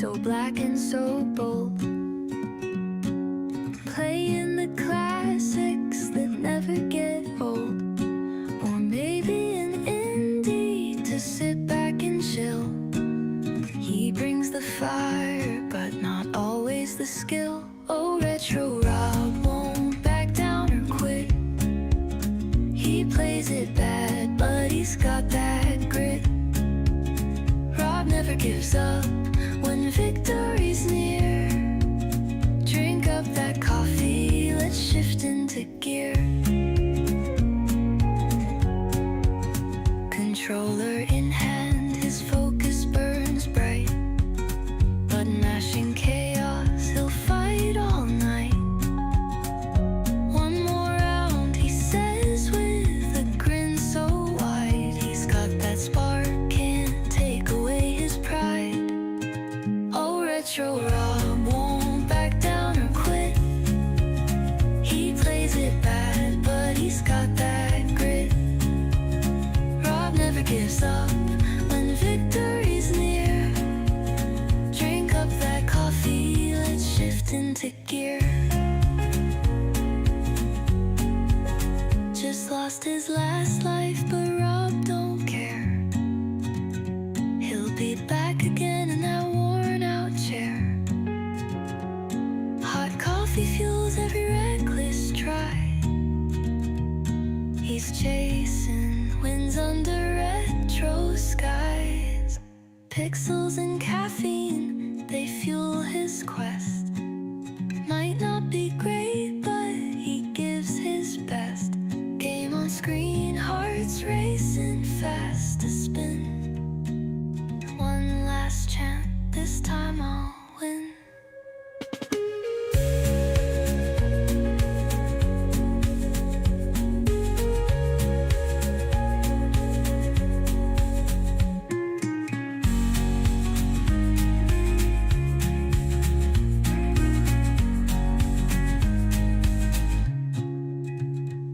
so black and so bold. Playing the classics that never get old. Or maybe an indie to sit back and chill. He brings the fire, but not always the skill. Oh, Retro Rob won't back down or quit. He plays it bad, but he's got that grit. Rob never gives up when victory's near. Drink up that coffee, let's shift into gear. Controller in hand, his focus burns bright. Button mashing chaos, he'll fight all night. One more round, he says with a grin so wide. He's got that spark, can't take away his pride. Oh, Retro Rob won't back down or quit. He plays it bad, but he's got that grit. Rob never gives up when victory's near. Drink up that coffee, let's shift into gear. Just lost his last life, but Rob don't care. He'll be back again in that worn out chair. Hot coffee fuels every reckless try. He's chasing winds under retro skies. Pixels and caffeine, they fuel his quest. Might not be great, but he gives his best. Game on screen, hearts racing fast to spin. One last chance, this time I'll win.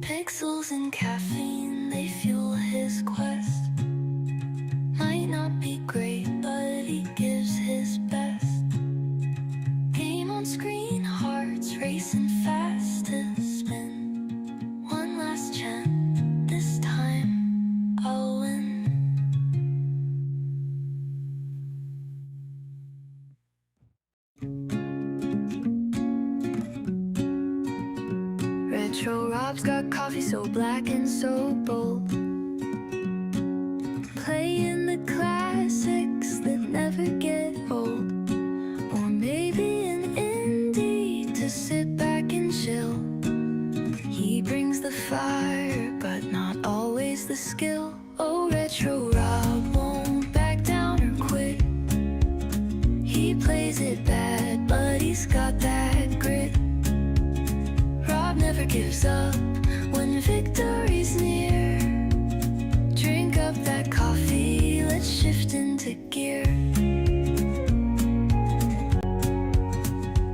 Pixels and caffeine, they fuel his quest. Might not be great, but he gives his best. Game on screen, hearts racing fast to spin. One last chance, this time I'll win. Retro Rob's got coffee so black and so bold. Playing the classics that never get old. Or maybe an indie to sit back and chill. He brings the fire, but not always the skill. Oh, Retro Rob won't back down or quit. He plays it bad, but he's got that grit. Rob never gives up when victory's near. Drink up that coffee, let's shift into gear.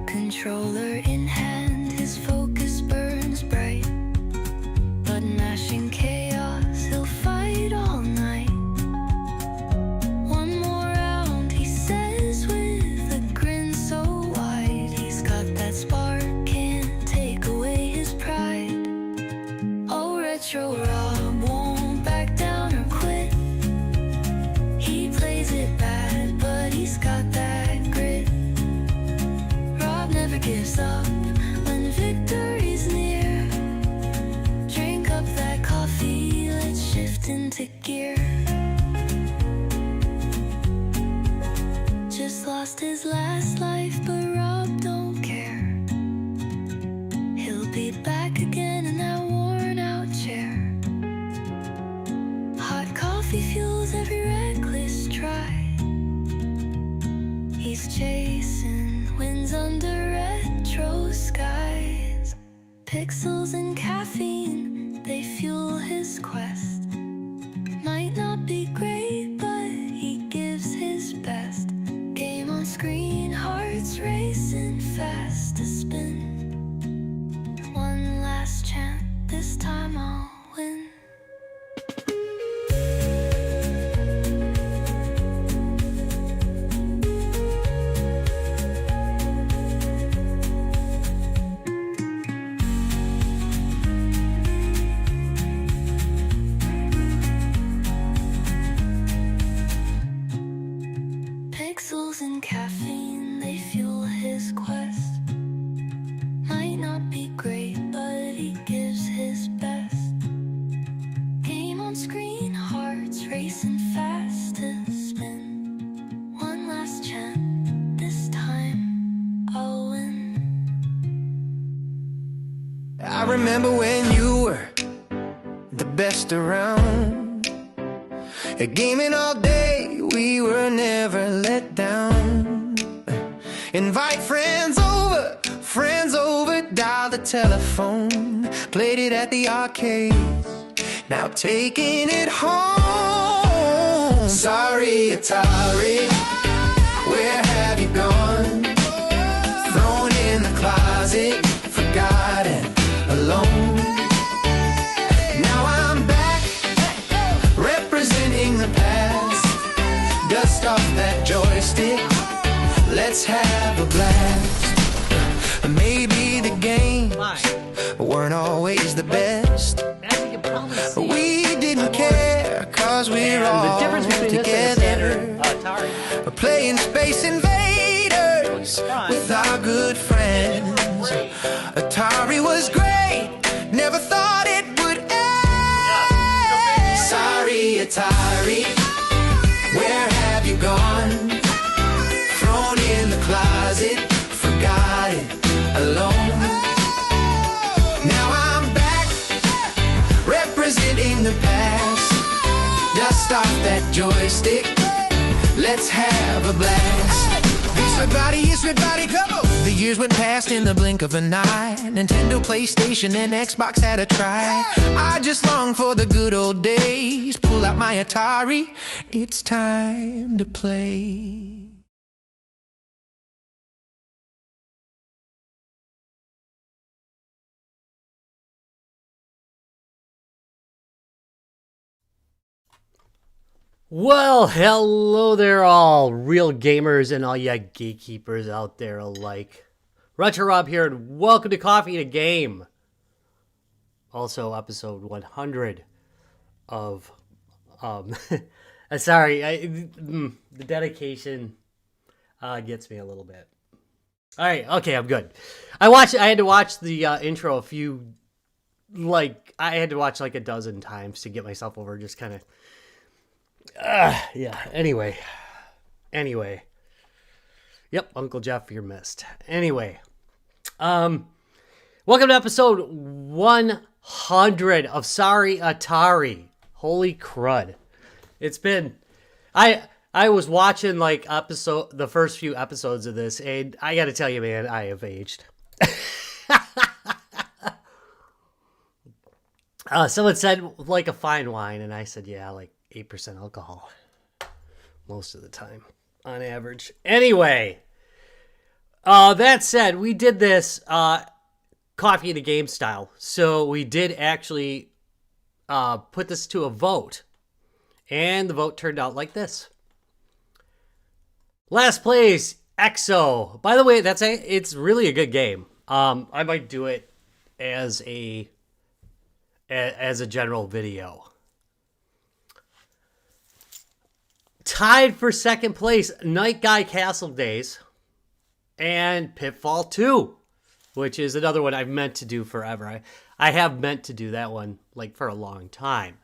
Controller in hand, his focus burns bright. Button mashing chaos, he'll fight all night. One more round, he says with a grin so wide. He's got that spark, can't take away his pride. Oh, Retro Rob won't back down or quit. He plays it bad, but he's got that grit. Rob never gives up when victory's near. Drink up that coffee, let's shift into gear. Just lost his last life, but Rob don't care. He'll be back again in that worn out chair. Hot coffee fuels every reckless try. He's chasing winds under retro skies. Pixels and caffeine, they fuel his quest. Might not be great, but he gives his best. Game on screen, hearts racing fast to spin. One last chance, this time I'll win. remember when you were the best around. Gaming all day, we were never let down. Invite friends over, dial the telephone, played it at the arcade, now taking it home. Sorry, Atari, where have you gone? Thrown in the closet, forgotten, alone. Now I'm back, representing the past. Dust off that joystick, let's have a blast. Maybe the games weren't always the best. We didn't care, cause we're all together. Playing Space Invaders with our good friends. Atari was great, never thought it would end. Sorry, Atari, where have you gone? Thrown in the closet, forgot it, alone. Now I'm back, representing the past. Dust off that joystick, let's have a blast. It's my body, come on. The years went past in the blink of an eye. Nintendo, PlayStation, and Xbox had a try. I just long for the good old days. Pull out my Atari, it's time to play. Well, hello there, all real gamers and all ya gatekeepers out there alike. Retro Rob here, and welcome to Coffee and a Game. Also, episode 100 of sorry, the dedication gets me a little bit. All right, okay, I'm good. I had to watch the intro I had to watch like a dozen times to get myself over, just kind of. Yeah, anyway. Yep, Uncle Jeff, you're missed. Anyway. Welcome to episode 100 of Sorry Atari. Holy crud. It's been... I was watching the first few episodes of this, and I gotta tell you, man, I have aged. Someone said, like a fine wine, and I said, yeah, like 8% alcohol most of the time on average. Anyway, that said, we did this Coffee and a Game style. So we did actually put this to a vote, and the vote turned out like this. Last place, EXO. By the way, it's really a good game. I might do it as a general video. Tied for second place, Night Guy Castle Days and Pitfall 2, which is another one I've meant to do forever. I have meant to do that one for a long time.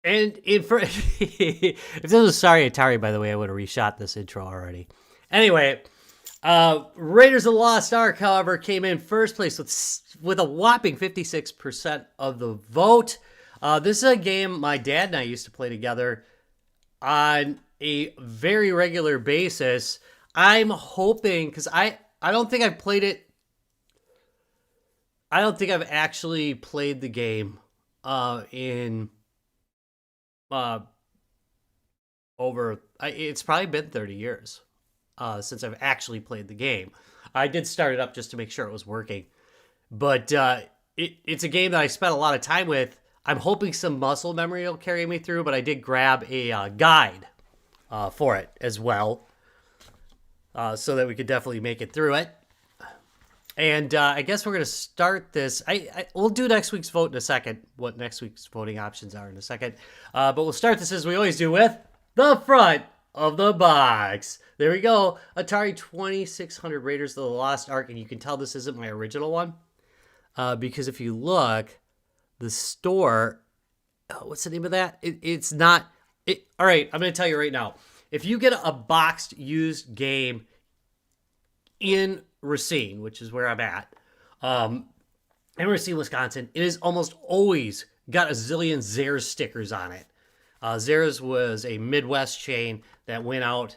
And if this was Sorry Atari, by the way, I would have reshot this intro already. Anyway, Raiders of the Lost Ark, however, came in first place with a whopping 56% of the vote. This is a game my dad and I used to play together on a very regular basis. I'm hoping, because I don't think I've played it. I don't think I've actually played the game it's probably been 30 years since I've actually played the game. I did start it up just to make sure it was working. But it's a game that I spent a lot of time with. I'm hoping some muscle memory will carry me through, but I did grab a guide for it as well, so that we could definitely make it through it. And I guess we're going to start this. We'll do next week's vote in a second, what next week's voting options are in a second. But we'll start this as we always do with the front of the box. There we go. Atari 2600 Raiders of the Lost Ark. And you can tell this isn't my original one, because if you look... The store, what's the name of that? It's not. All right, I'm going to tell you right now. If you get a boxed used game in Racine, which is where I'm at, Emerson, Wisconsin, it is almost always got a zillion Zehrs stickers on it. Zehrs was a Midwest chain that went out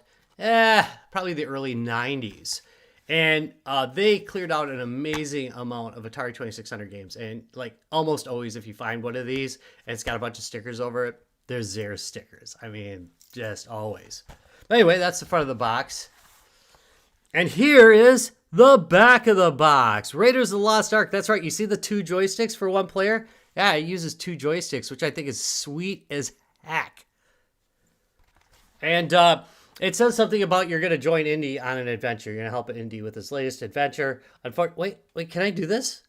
probably the early 90s. And they cleared out an amazing amount of Atari 2600 games. And like almost always, if you find one of these and it's got a bunch of stickers over it, there's Zehrs stickers. I mean, just always. But anyway, that's the front of the box. And here is the back of the box. Raiders of the Lost Ark. That's right. You see the 2 joysticks for 1 player? Yeah, it uses 2 joysticks, which I think is sweet as heck. And it says something about you're going to join Indy on an adventure. You're going to help Indy with his latest adventure. Wait, can I do this?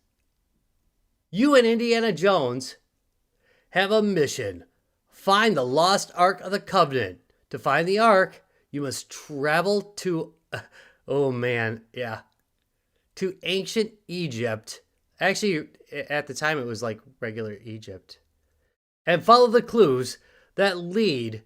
You and Indiana Jones have a mission. Find the Lost Ark of the Covenant. To find the Ark, you must travel to... oh, man, yeah. To ancient Egypt. Actually, at the time, it was like regular Egypt. And follow the clues that lead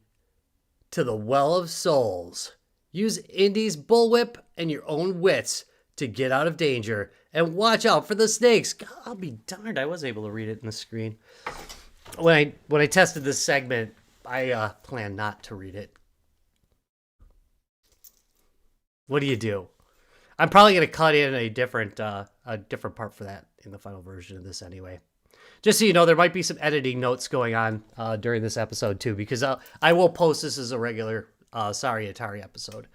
to the Well of Souls. Use Indy's bullwhip and your own wits to get out of danger. And watch out for the snakes. God, I'll be darned, I was able to read it in the screen. When I tested this segment, I planned not to read it. What do you do? I'm probably going to cut in a different part for that in the final version of this anyway. Just so you know, there might be some editing notes going on during this episode too, because I will post this as a regular Sorry Atari episode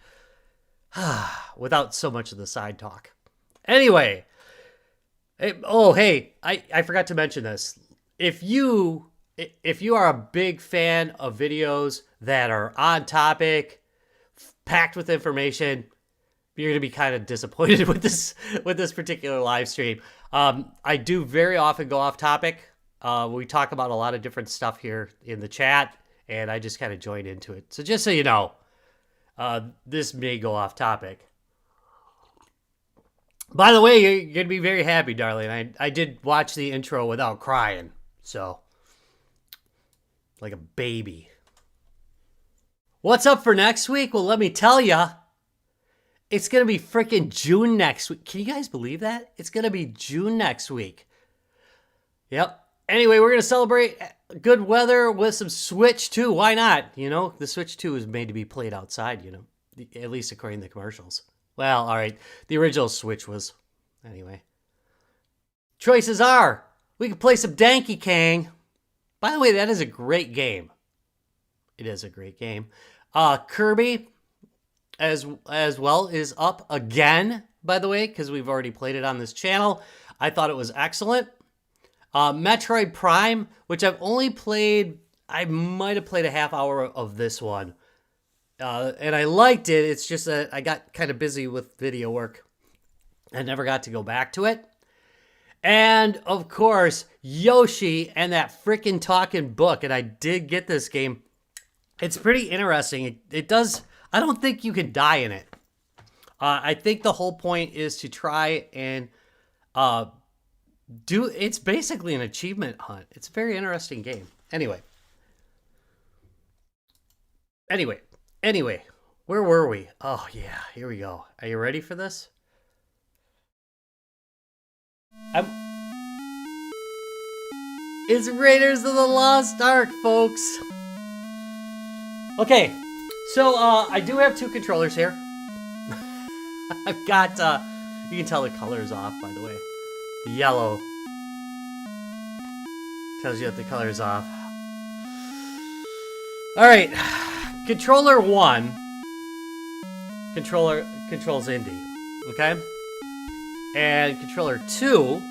without so much of the side talk. Anyway, hey, I forgot to mention this. If you are a big fan of videos that are on topic, packed with information, you're going to be kind of disappointed with this particular live stream. I do very often go off topic. We talk about a lot of different stuff here in the chat, and I just kind of joined into it. So just so you know, this may go off topic. By the way, you're going to be very happy, darling. I did watch the intro without crying, so like a baby. What's up for next week? Well, let me tell you. It's going to be freaking June next week. Can you guys believe that? It's going to be June next week. Yep. Anyway, we're going to celebrate good weather with some Switch 2. Why not? You know, the Switch 2 is made to be played outside, you know, at least according to the commercials. Well, all right. The original Switch was. Anyway. Choices are, we could play some Donkey Kong. By the way, that is a great game. It is a great game. Kirby... as well is up again, by the way, because we've already played it on this channel. I thought it was excellent. Metroid Prime, which I've only played, I might have played a half hour of this one. And I liked it. It's just that I got kind of busy with video work. I never got to go back to it. And, of course, Yoshi and that freaking talking book. And I did get this game. It's pretty interesting. It does... I don't think you can die in it. I think the whole point is to try and it's basically an achievement hunt. It's a very interesting game. Anyway, where were we? Oh yeah, here we go. Are you ready for this? It's Raiders of the Lost Ark, folks. Okay. So, I do have 2 controllers here. I've got, you can tell the color's off, by the way. The yellow tells you that the color's off. Alright, controller 1 controls Indy, okay? And controller 2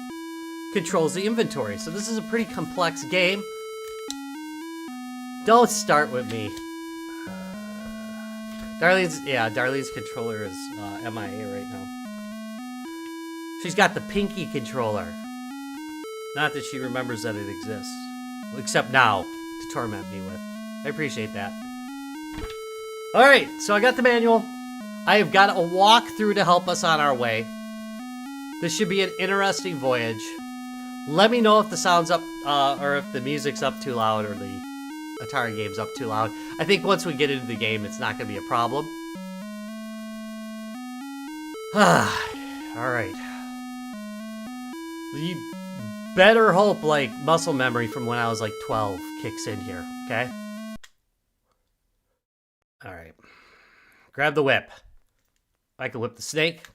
controls the inventory. So this is a pretty complex game. Don't start with me. Darlene's controller is MIA right now. She's got the pinky controller. Not that she remembers that it exists. Except now, to torment me with. I appreciate that. Alright, so I got the manual. I have got a walkthrough to help us on our way. This should be an interesting voyage. Let me know if the sound's up, or if the music's up too loud, or the Atari game's up too loud. I think once we get into the game, it's not going to be a problem. Alright. The better hope like muscle memory from when I was like 12 kicks in here, okay? All right. Grab the whip. I can whip the snake.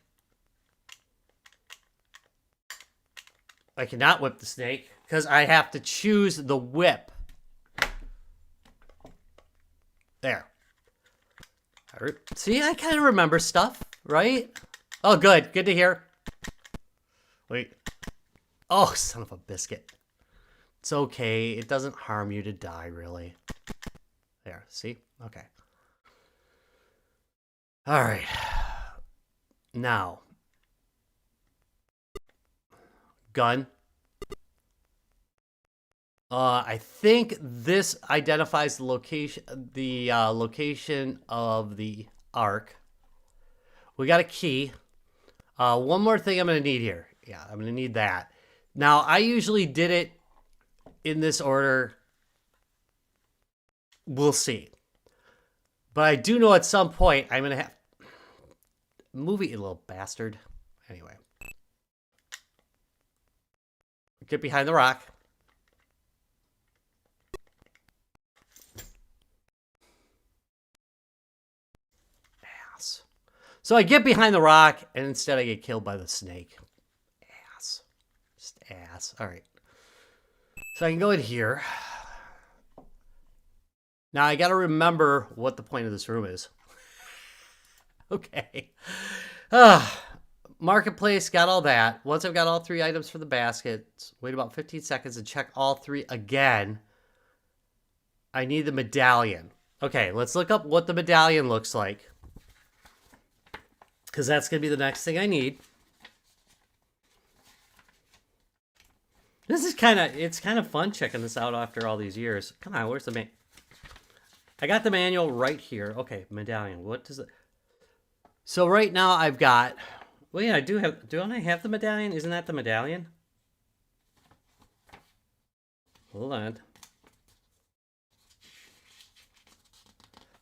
I cannot whip the snake because I have to choose the whip. There. See, I kind of remember stuff, right? Oh, good. Good to hear. Wait. Oh, son of a biscuit. It's okay. It doesn't harm you to die, really. There. See? Okay. All right. Now. Gun. I think this identifies the location of the Ark. We got a key. One more thing I'm going to need here. Yeah, I'm going to need that. Now, I usually did it in this order. We'll see. But I do know at some point I'm going to have... Move it, you little bastard. Anyway. Get behind the rock. Ass. So I get behind the rock, and instead I get killed by the snake. Ass. Just ass. All right. So I can go in here. Now I got to remember what the point of this room is. Okay. Marketplace, got all that. Once I've got all 3 items for the basket, wait about 15 seconds and check all 3 again. I need the medallion. Okay, let's look up what the medallion looks like. Because that's going to be the next thing I need. This is it's kind of fun checking this out after all these years. Come on, where's the man? I got the manual right here. Okay, medallion. What does it... So right now I've got... Well, yeah, don't I have the medallion? Isn't that the medallion? Hold on.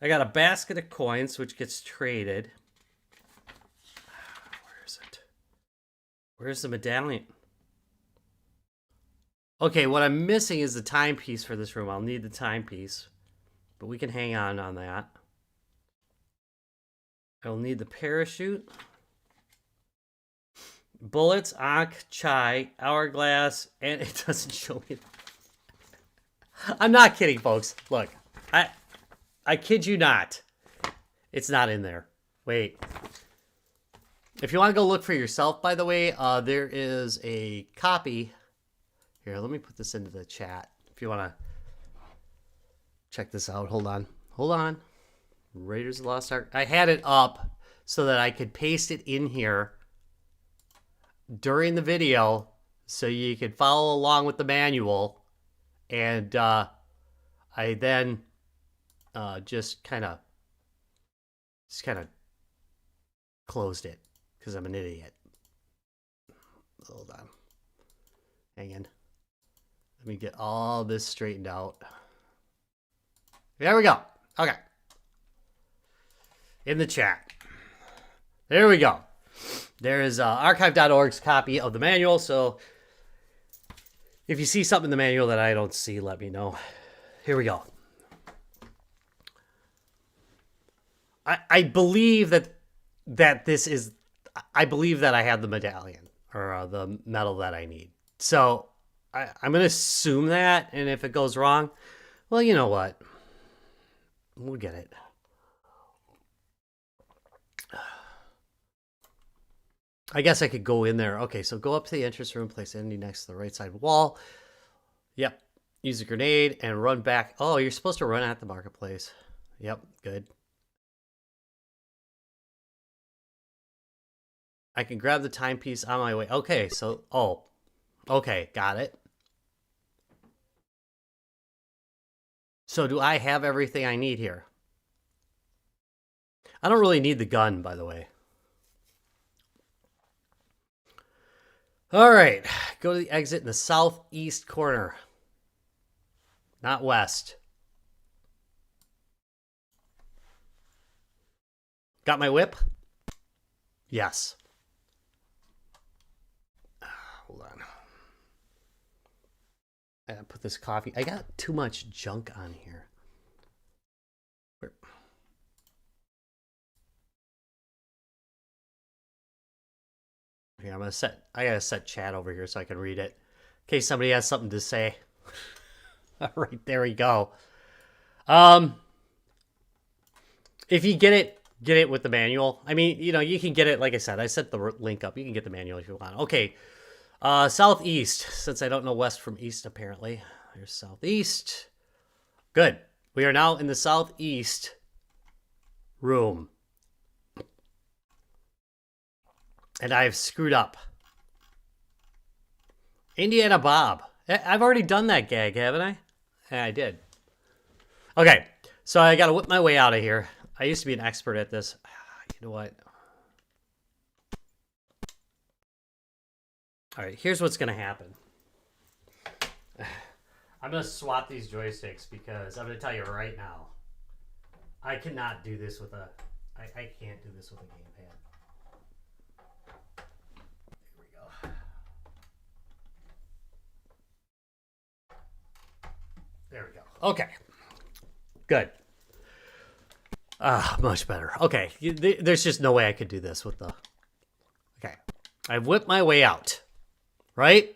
I got a basket of coins, which gets traded. Where is it? Where's the medallion? Okay, what I'm missing is the timepiece for this room. I'll need the timepiece, but we can hang on that. I'll need the parachute. Bullets, Ankh, Chai, Hourglass, and it doesn't show me. I'm not kidding, folks. Look, I kid you not. It's not in there. Wait. If you want to go look for yourself, by the way, there is a copy. Here, let me put this into the chat. If you want to check this out. Hold on. Hold on. Raiders of the Lost Ark. I had it up so that I could paste it in here during the video so you could follow along with the manual, and I then just kind of closed it because I'm an idiot. Hold on. Hang in. Let me get all this straightened out. There we go. Okay. In the chat. There we go. There is archive.org's copy of the manual, so if you see something in the manual that I don't see, let me know. Here we go. I believe that this is... I believe that I have the medallion, or the medal that I need. So I'm going to assume that, and if it goes wrong, well, you know what? We'll get it. I guess I could go in there. Okay, so go up to the entrance room, place Andy next to the right side wall. Yep. Use a grenade and run back. Oh, you're supposed to run at the marketplace. Yep, good. I can grab the timepiece on my way. Okay, so, oh. Okay, got it. So do I have everything I need here? I don't really need the gun, by the way. All right, go to the exit in the southeast corner. Not west. Got my whip? Yes. Hold on. put this coffee. I got too much junk on here. Where? Here, I gotta set chat over here so I can read it. In case somebody has something to say. All right, there we go. If you get it with the manual. I mean, you know, you can get it, like I said, I set the link up. You can get the manual if you want. Okay. Southeast, since I don't know west from east, apparently. There's southeast. Good. We are now in the southeast room. And I've screwed up. Indiana Bob. I've already done that gag, haven't I? Yeah, I did. Okay, so I gotta whip my way out of here. I used to be an expert at this. You know what? All right, here's what's gonna happen. I'm gonna swap these joysticks because I'm gonna tell you right now, I cannot do this with I can't do this with a gamepad. There we go. There we go. Okay. Good. Much better. Okay. There's just no way I could do this with the... Okay. I've whipped my way out. Right?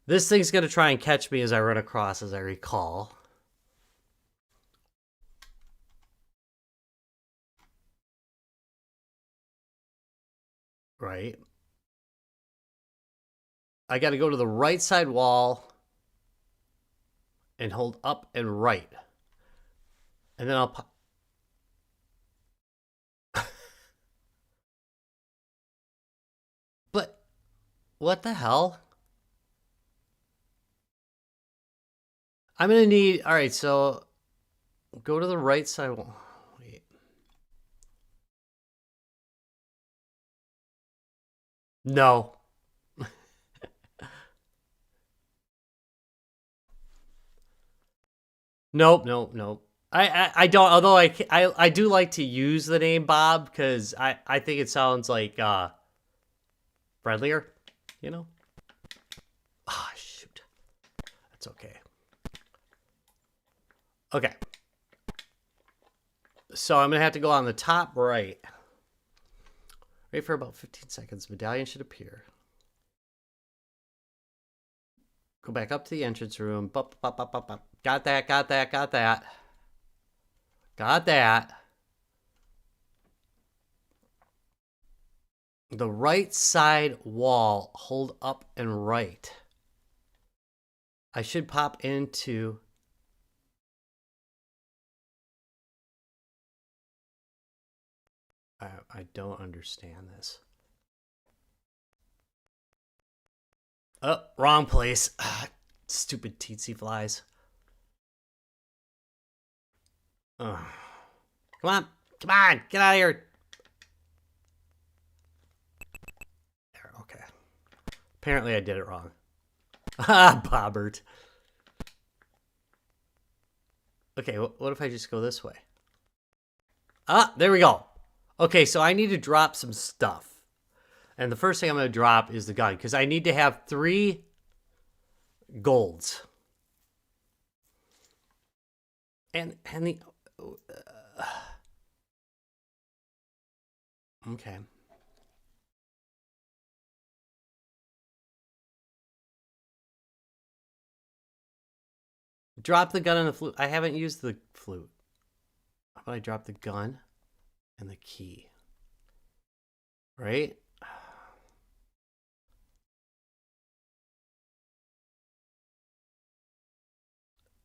This thing's going to try and catch me as I run across, as I recall. Right? I got to go to the right side wall and hold up and right. And then I'll pop. But what the hell? I'm going to need... All right, so go to the right side wall. Wait. No. Nope. I don't, although I do like to use the name Bob because I think it sounds like friendlier, you know? Ah, shoot. That's okay. Okay. So I'm going to have to go on the top right. Wait for about 15 seconds. Medallion should appear. Go back up to the entrance room. Got that. Got that. The right side wall, hold up and right. I should pop into... I don't understand this. Oh, wrong place. Stupid teensy flies. Come on, get out of here. There, okay. Apparently I did it wrong. Ah, Bobbert. Okay, what if I just go this way? Ah, there we go. Okay, so I need to drop some stuff. And the first thing I'm going to drop is the gun, because I need to have 3 golds. And the... okay. Drop the gun and the flute. I haven't used the flute. How about I drop the gun and the key? Right?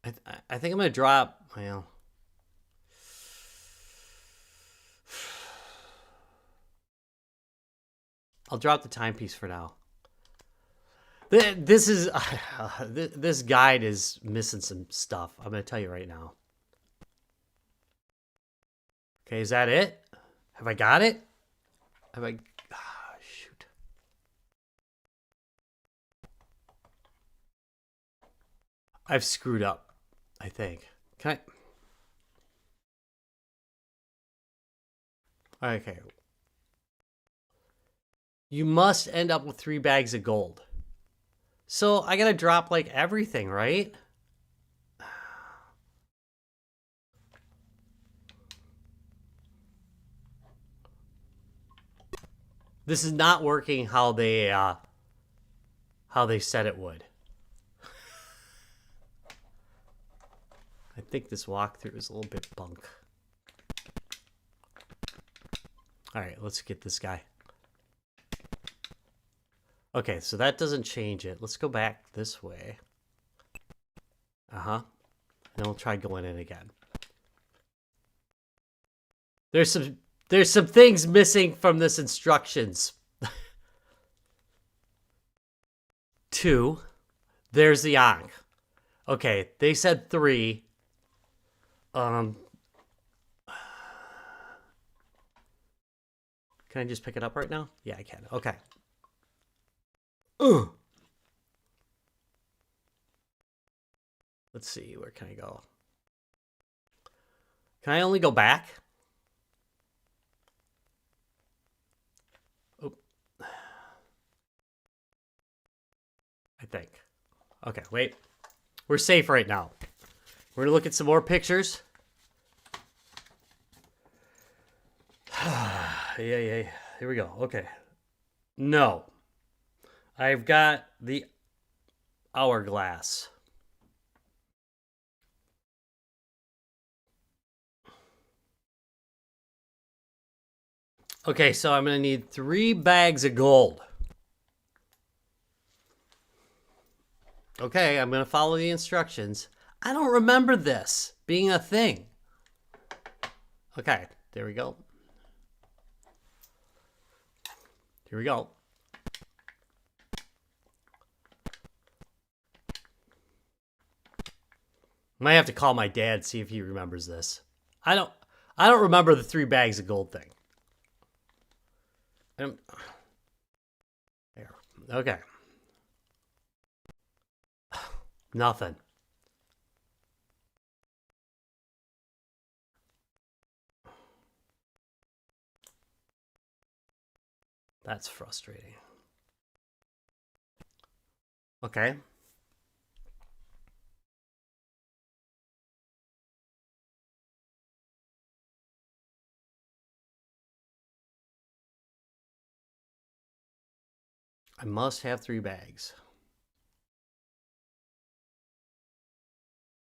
I think I'm going to drop... Well... I'll drop the timepiece for now. This is... this guide is missing some stuff. I'm going to tell you right now. Okay, is that it? Have I got it? Have I... Ah, shoot. I've screwed up, I think. Can I... Okay. You must end up with 3 bags of gold. So I gotta drop like everything, right? This is not working how they said it would. I think this walkthrough is a little bit bunk. All right, let's get this guy. Okay, so that doesn't change it. Let's go back this way. Uh-huh. And we'll try going in again. There's some things missing from this instructions. 2. There's the Ankh. Okay, they said 3. Can I just pick it up right now? Yeah, I can. Okay. Ugh. Let's see, where can I go? Can I only go back? Oh. I think. Okay, wait. We're safe right now. We're gonna look at some more pictures. Yeah. Here we go. Okay. No. I've got the hourglass. Okay, so I'm going to need 3 bags of gold. Okay, I'm going to follow the instructions. I don't remember this being a thing. Okay, there we go. Here we go. Might have to call my dad, see if he remembers this. I don't remember the 3 bags of gold thing. There. Okay. Nothing. That's frustrating. Okay. I must have 3 bags.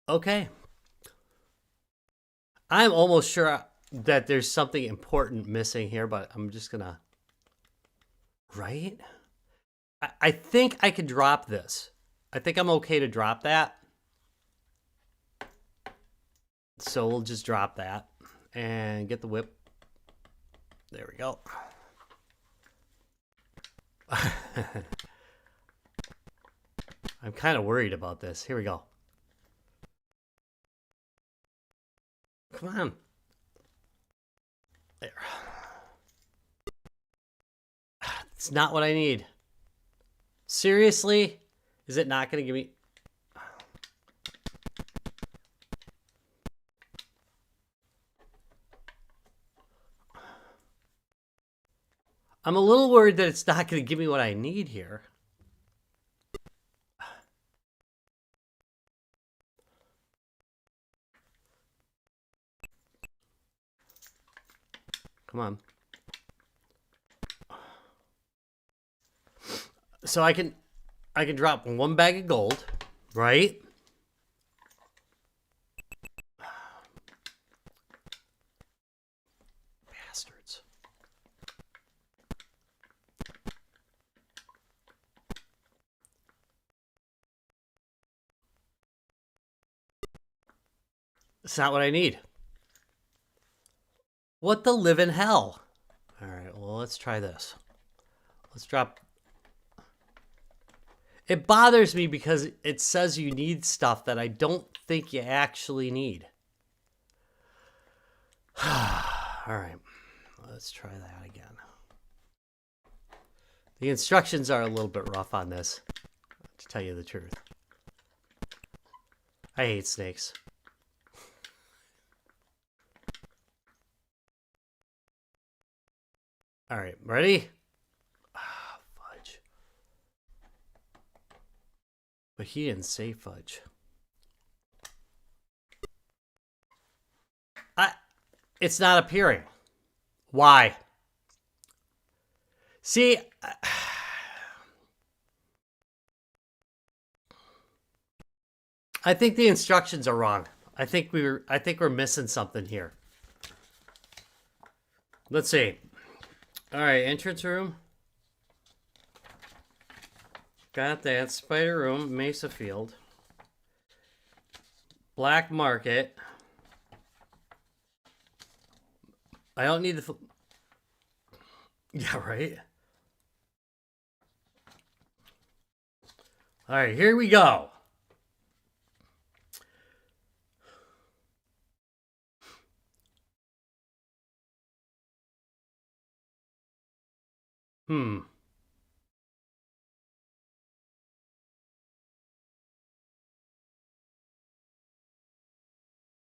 Okay. I'm almost sure that there's something important missing here, but I'm just gonna... Right? I think I could drop this. I think I'm okay to drop that. So we'll just drop that and get the whip. There we go. I'm kind of worried about this. Here we go. Come on. There. It's not what I need. Seriously? Is it not going to give me... I'm a little worried that it's not going to give me what I need here. Come on. So I can drop 1 bag of gold, right? Bastards. It's not what I need. What the living hell? All right, well, let's try this. Let's drop... It bothers me because it says you need stuff that I don't think you actually need. All right, let's try that again. The instructions are a little bit rough on this, to tell you the truth. I hate snakes. All right, ready? Ah, fudge. But he didn't say fudge. It's not appearing. Why? See, I think the instructions are wrong. I think we're missing something here. Let's see. All right, entrance room. Got that. Spider room, Mesa Field. Black market. I don't need the... Yeah, right? All right, here we go.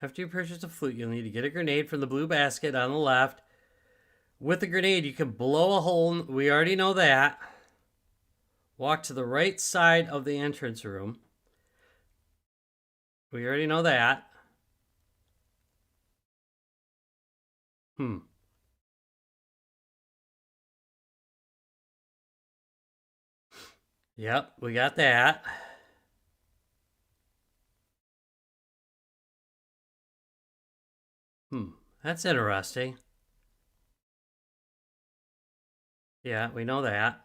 After you purchase a flute, you'll need to get a grenade from the blue basket on the left. With the grenade, you can blow a hole. We already know that. Walk to the right side of the entrance room. We already know that. Yep, we got that. That's interesting. Yeah, we know that.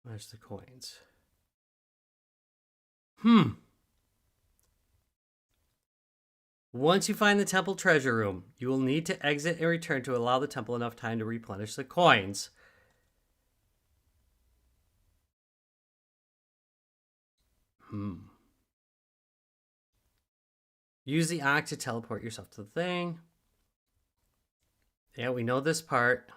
Where's the coins? Once you find the temple treasure room, you will need to exit and return to allow the temple enough time to replenish the coins. Use the Ankh to teleport yourself to the thing. Yeah, we know this part.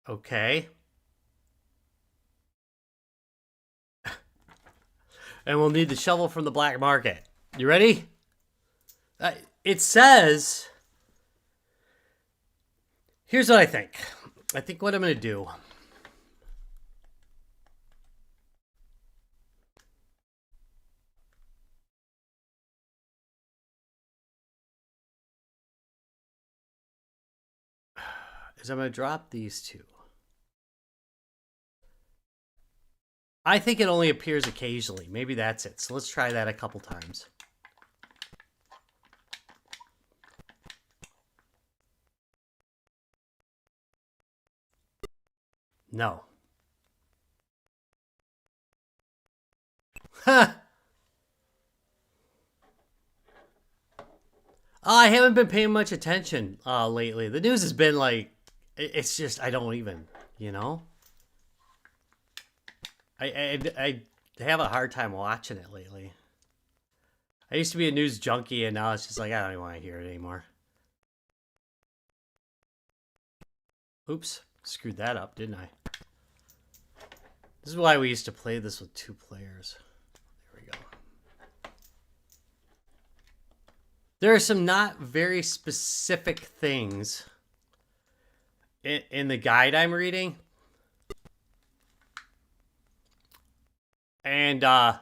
Okay. And we'll need the shovel from the black market. You ready? It says... Here's what I think. I think what I'm going to do... is I'm going to drop these two. I think it only appears occasionally. Maybe that's it. So let's try that a couple times. No. Huh. I haven't been paying much attention lately. The news has been like, it's just, I don't even, you know? I have a hard time watching it lately. I used to be a news junkie, and now it's just like, I don't even want to hear it anymore. Oops, screwed that up, didn't I? This is why we used to play this with 2 players. There we go. There are some not very specific things in the guide I'm reading. And, all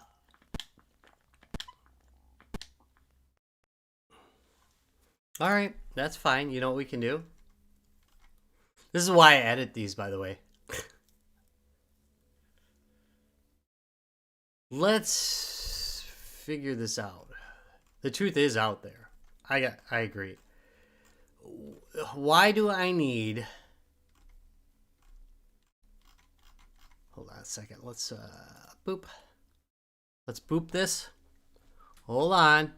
right, that's fine. You know what we can do? This is why I edit these, by the way. Let's figure this out. The truth is out there. I agree. Why do I need... Hold on a second. Let's boop. Let's boop this. Hold on.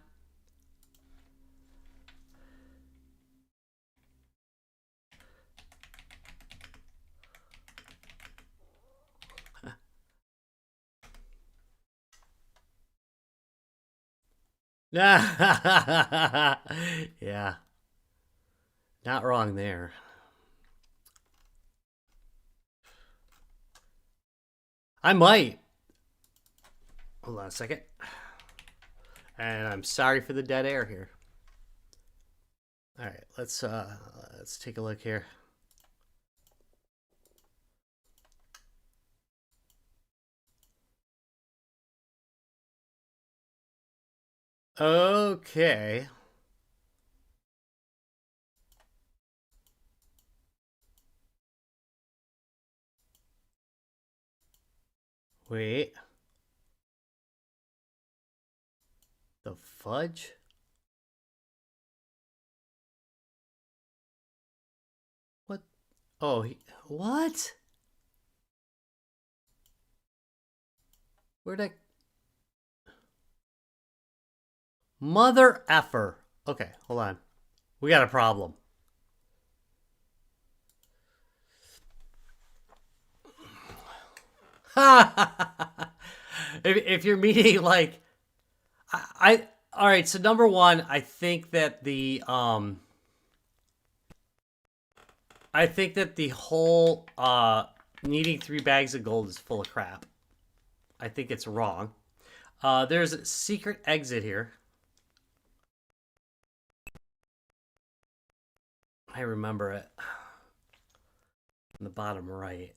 Yeah. Not wrong there. I might. Hold on a second. And I'm sorry for the dead air here. All right, let's take a look here. Okay. Wait. The fudge? What? Oh, what? Where'd I... Mother effer. Okay, hold on. We got a problem. if you're meaning like... I all right, so number one, I think that the whole needing 3 bags of gold is full of crap. I think it's wrong. There's a secret exit here. I remember it. In the bottom right.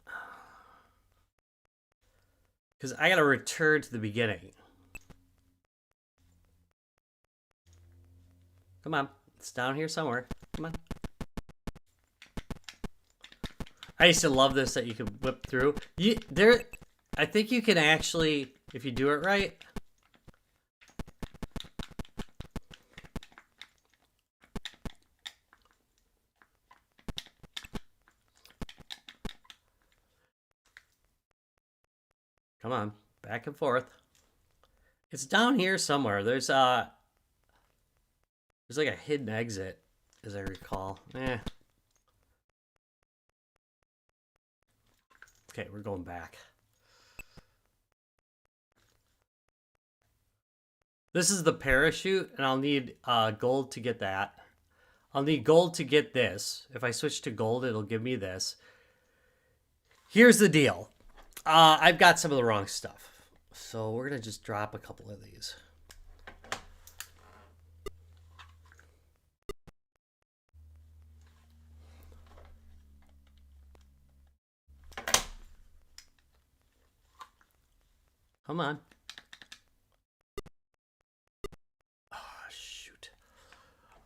Because I gotta return to the beginning. Come on. It's down here somewhere. Come on. I used to love this that you could whip through. I think you can actually, if you do it right. Come on. Back and forth. It's down here somewhere. There's like a hidden exit, as I recall. Okay, we're going back. This is the parachute, and I'll need gold to get that. I'll need gold to get this. If I switch to gold, it'll give me this. Here's the deal. I've got some of the wrong stuff. So we're going to just drop a couple of these. Come on. Oh, shoot.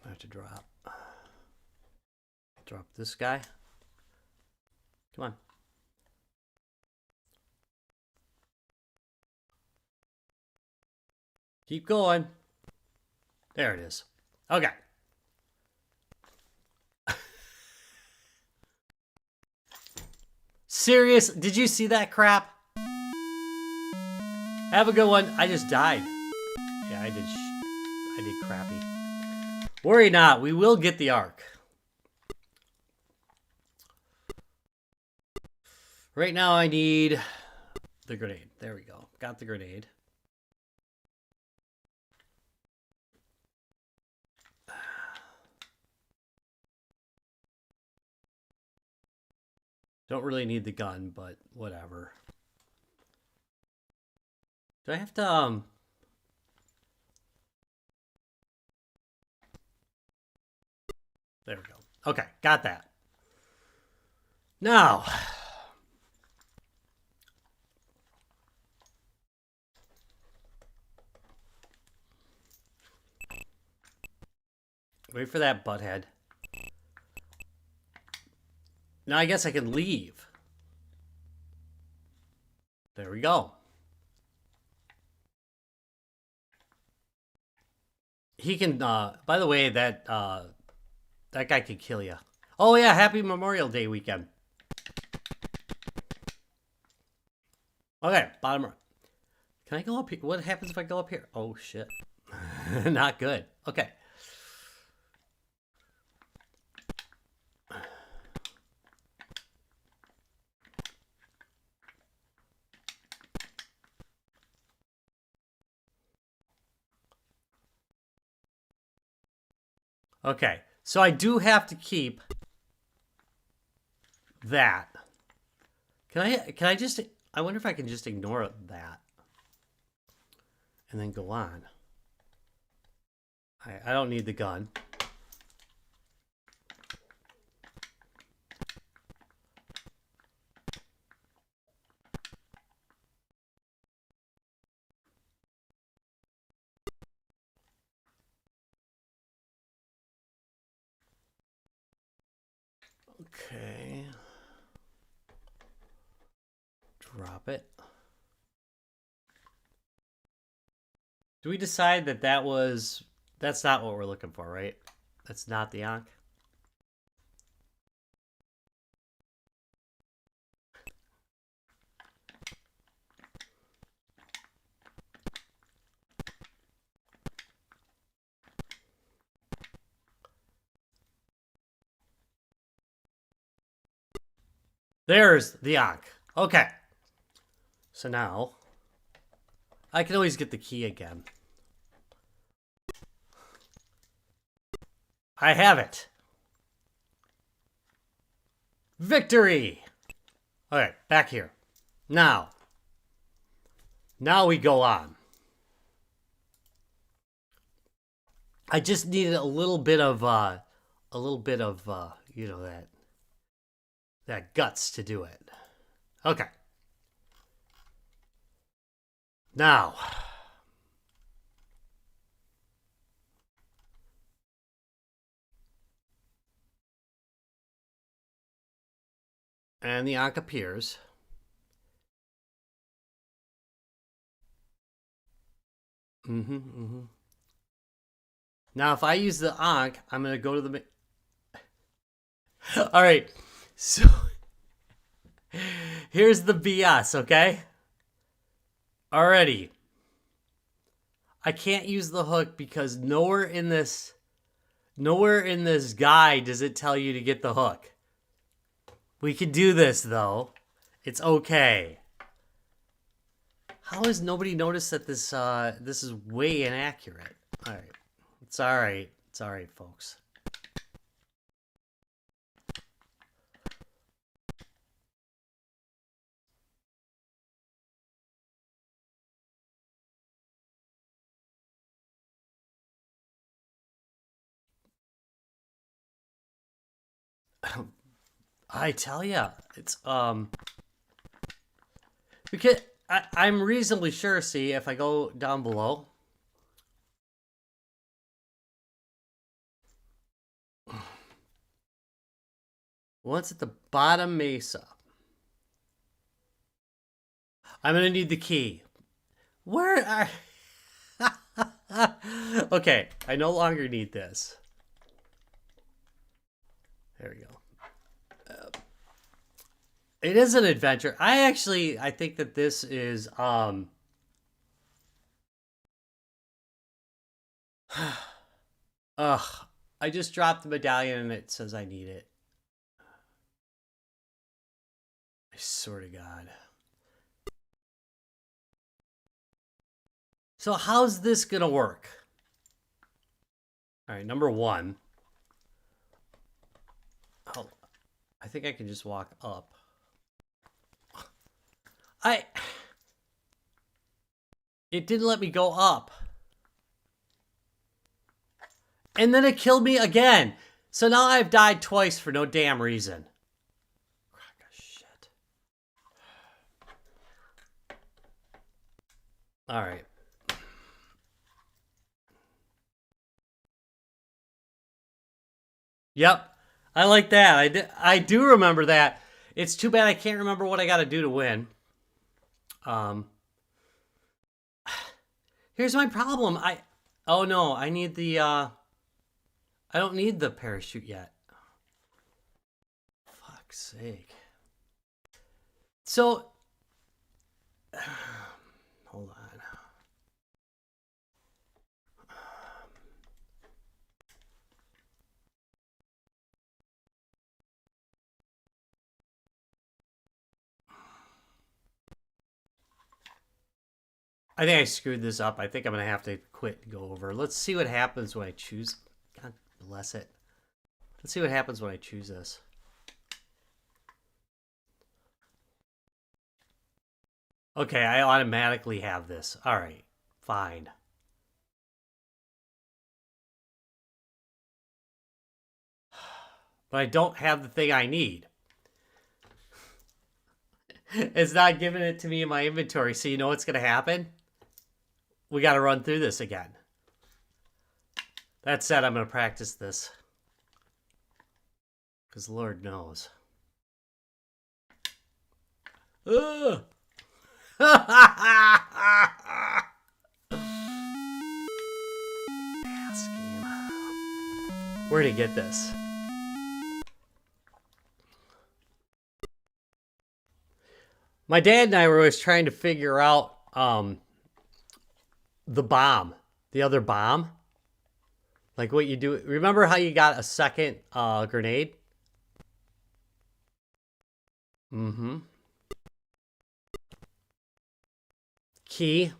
I have to drop. Drop this guy. Come on. Keep going. There it is. Okay. Serious? Did you see that crap? Have a good one. I just died. Yeah, I did crappy. Worry not. We will get the Ark. Right now I need the grenade. There we go. Got the grenade. Don't really need the gun, but whatever. Do I have to, There we go. Okay, got that. Now. Wait for that butthead. Now I guess I can leave. There we go. He can, by the way, that guy could kill you. Oh yeah, happy Memorial Day weekend. Okay, bottom right. Can I go up here? What happens if I go up here? Oh shit. Not good. Okay. Okay, so I do have to keep that. Can I just, I wonder if I can just ignore that and then go on. I don't need the gun. Okay. Drop it. Do we decide that that's not what we're looking for, right? That's not the Ankh. There's the Ankh. Okay. So now, I can always get the key again. I have it. Victory! Alright, back here. Now we go on. I just needed a little bit of, you know, that guts to do it. Okay. Now. And the Ankh appears. Now, if I use the Ankh, I'm going to go to the... All right. So, here's the BS, okay? Alrighty. I can't use the hook because nowhere in this guide does it tell you to get the hook. We can do this, though. It's okay. How has nobody noticed that this is way inaccurate? All right. It's all right. It's all right, folks. I tell ya, it's because I'm reasonably sure. See, if I go down below, once at the bottom mesa, I'm gonna need the key. Where are? Okay, I no longer need this. There we go. It is an adventure. I think that this is ugh, I just dropped the medallion and it says I need it. I swear to God. So how's this gonna work? All right, number one. Oh, I think I can just walk up. It didn't let me go up. And then it killed me again. So now I've died twice for no damn reason. Crack of shit. All right. Yep. I like that. I do remember that. It's too bad I can't remember what I got to do to win. Here's my problem. Oh no, I need the, I don't need the parachute yet. Fuck's sake. So, hold on. I think I screwed this up. I think I'm going to have to quit and go over. Let's see what happens when I choose. God bless it. Let's see what happens when I choose this. Okay, I automatically have this. All right, fine. But I don't have the thing I need. It's not giving it to me in my inventory. So you know what's going to happen? We got to run through this again. That said, I'm going to practice this. Because Lord knows. Ugh. Where'd he get this? My dad and I were always trying to figure out the bomb, the other bomb. Like what you do. Remember how you got a second grenade? Mm-hmm. Key.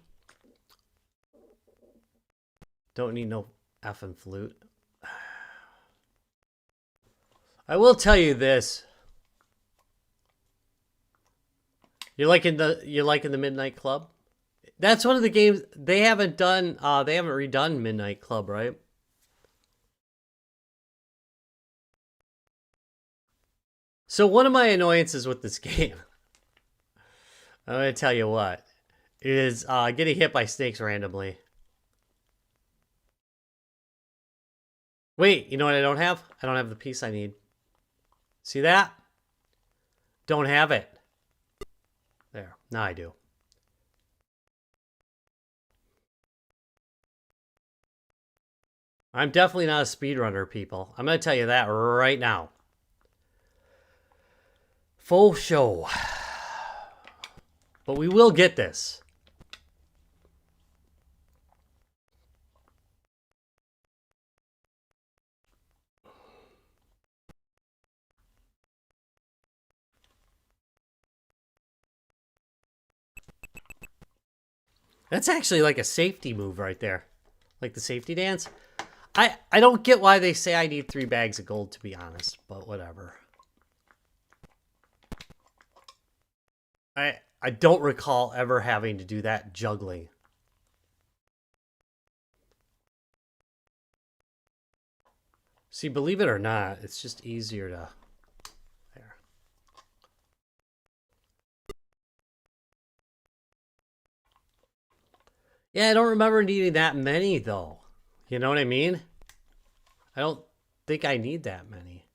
Don't need no effing flute. I will tell you this. You're liking the Midnight Club? That's one of the games they haven't done. They haven't redone Midnight Club, right? So one of my annoyances with this game, I'm gonna tell you what, is getting hit by snakes randomly. Wait, you know what I don't have? I don't have the piece I need. See that? Don't have it. There, now I do. I'm definitely not a speedrunner, people. I'm going to tell you that right now. Full show. But we will get this. That's actually like a safety move right there. Like the safety dance. I don't get why they say I need 3 bags of gold, to be honest, but whatever. I don't recall ever having to do that juggling. See, believe it or not, it's just easier to... There. Yeah, I don't remember needing that many, though. You know what I mean? I don't think I need that many.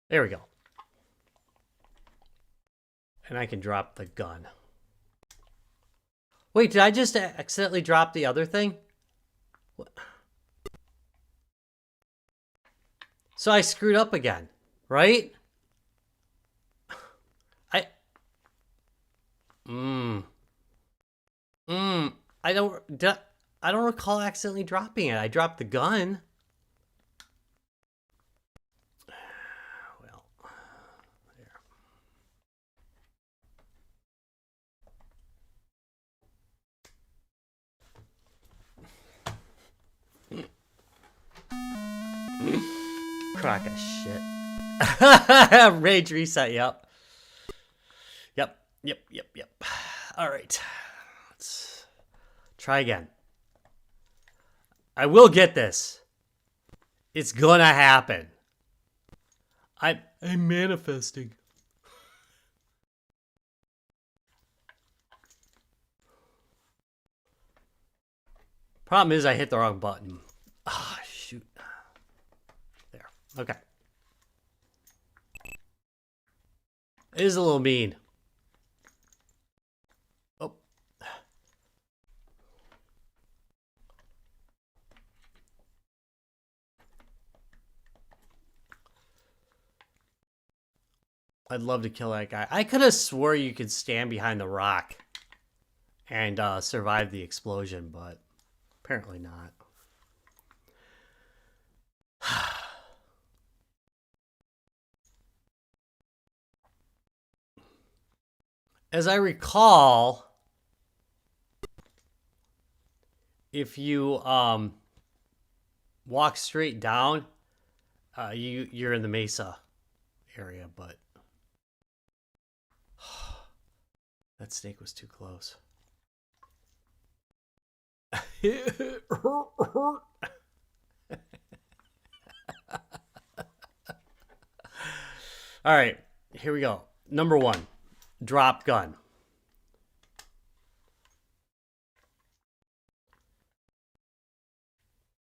There we go. And I can drop the gun. Wait, did I just accidentally drop the other thing? What? So I screwed up again, right? I don't recall accidentally dropping it. I dropped the gun. Well, there. Crock of shit. Rage reset, yep. Yep. All right. Let's try again. I will get this. It's gonna happen. I'm manifesting. Problem is I hit the wrong button. Ah, shoot. There. Okay. It is a little mean. Oh. I'd love to kill that guy. I could have swore you could stand behind the rock and survive the explosion, but apparently not. As I recall, if you walk straight down, you're in the mesa area, but that snake was too close. All right, here we go. Number 1. drop gun.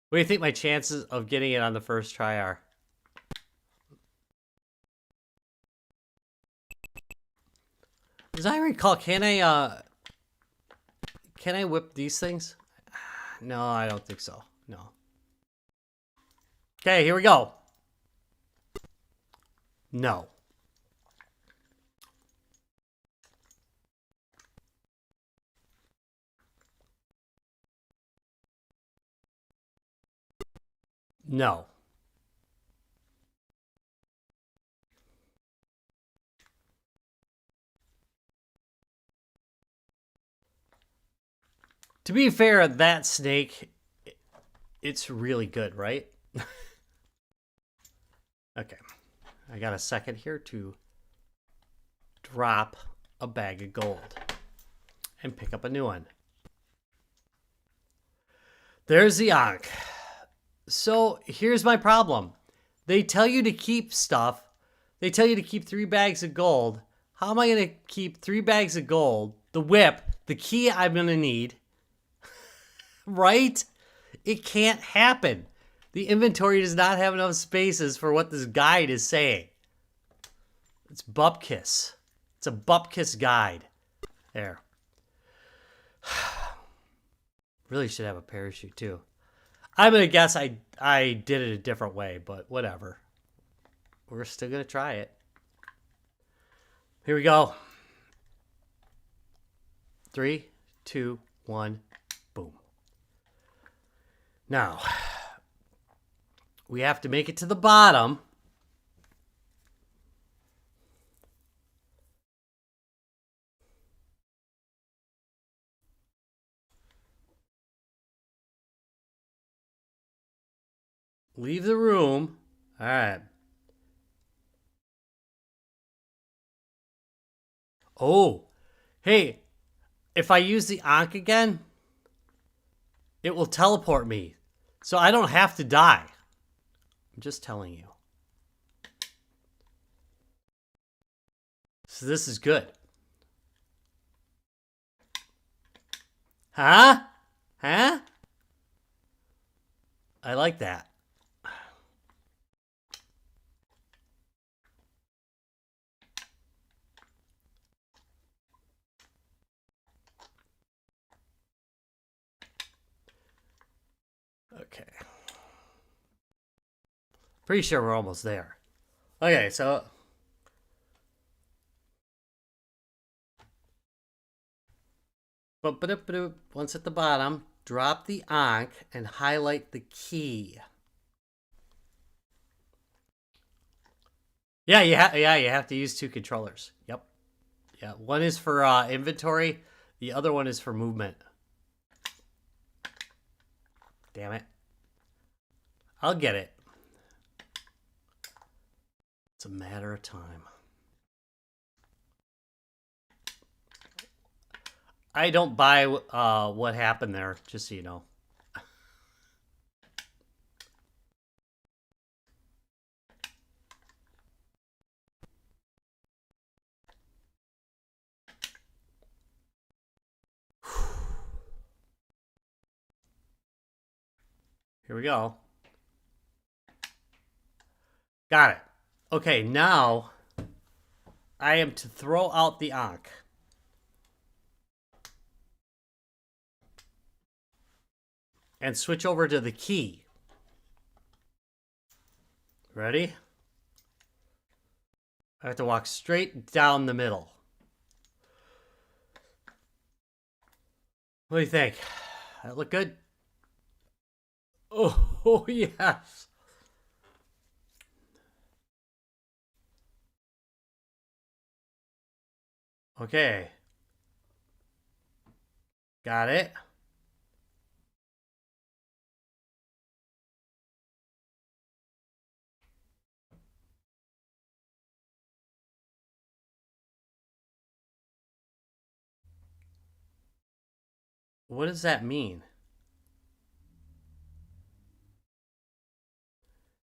What do you think my chances of getting it on the first try are? As I recall, can I whip these things? No, I don't think so. No. Okay, here we go. No. No. To be fair, that snake, it's really good, right? Okay. I got a second here to drop a bag of gold and pick up a new one. There's the Ankh. So here's my problem. They tell you to keep stuff. They tell you to keep 3 bags of gold. How am I going to keep 3 bags of gold, the whip, the key I'm going to need, right? It can't happen. The inventory does not have enough spaces for what this guide is saying. It's Bupkis. It's a Bupkis guide. There. Really should have a parachute too. I'm going to guess I did it a different way, but whatever. We're still going to try it. Here we go. 3, 2, 1, boom. Now, we have to make it to the bottom. Leave the room. All right. Oh, hey, if I use the Ankh again, it will teleport me. So I don't have to die. I'm just telling you. So this is good. Huh? Huh? I like that. Okay. Pretty sure we're almost there. Okay, so once at the bottom, drop the Ankh and highlight the key. Yeah, you have to use 2 controllers. Yep. Yeah, one is for inventory, the other one is for movement. Damn it. I'll get it. It's a matter of time. I don't buy what happened there, just so you know. Here we go. Got it. Okay, now I am to throw out the Ankh. And switch over to the key. Ready? I have to walk straight down the middle. What do you think? That look good? Oh yes. Okay. Got it. What does that mean?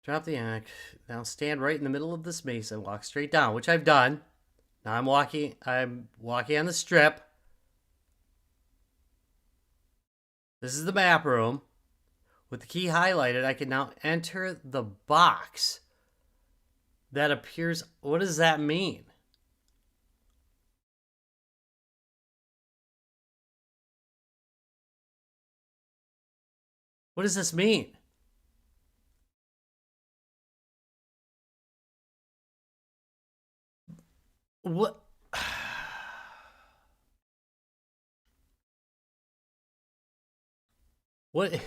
Drop the Ankh. Now stand right in the middle of this maze and walk straight down, which I've done. Now I'm walking on the strip. This is the map room. With the key highlighted, I can now enter the box that appears. What does that mean? What does this mean? What? What?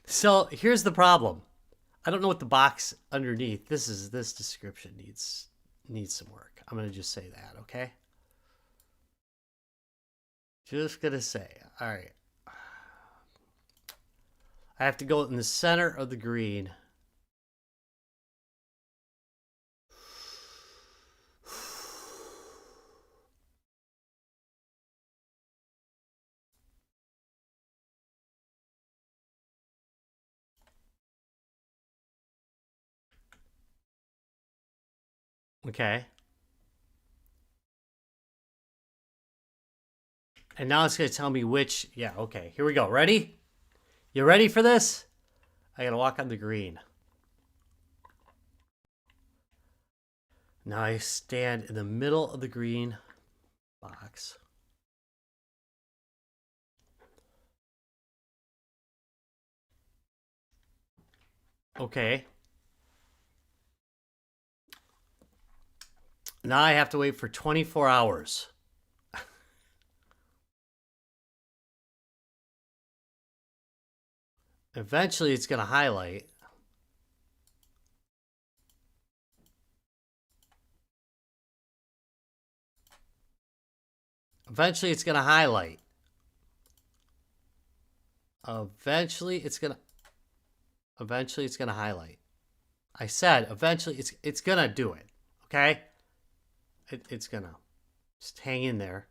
So here's the problem. I don't know what the box underneath. This description needs some work. I'm gonna just say that, okay? Just gonna say. All right. I have to go in the center of the green. Okay. And now it's going to tell me which. Yeah, okay. Here we go. Ready? You ready for this? I got to walk on the green. Now I stand in the middle of the green box. Okay. Now I have to wait for 24 hours. Eventually, it's going to highlight. Eventually, it's going to highlight. Eventually, it's going to highlight. I said eventually it's going to do it. Okay? It's going to just hang in there.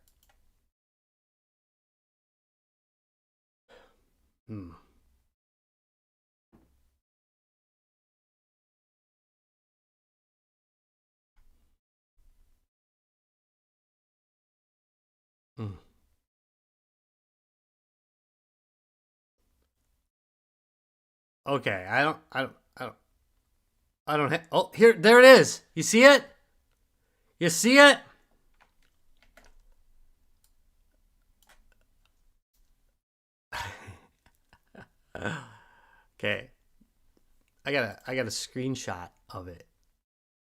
Okay, I don't oh, here, there it is. You see it? You see it? Okay. I got a screenshot of it.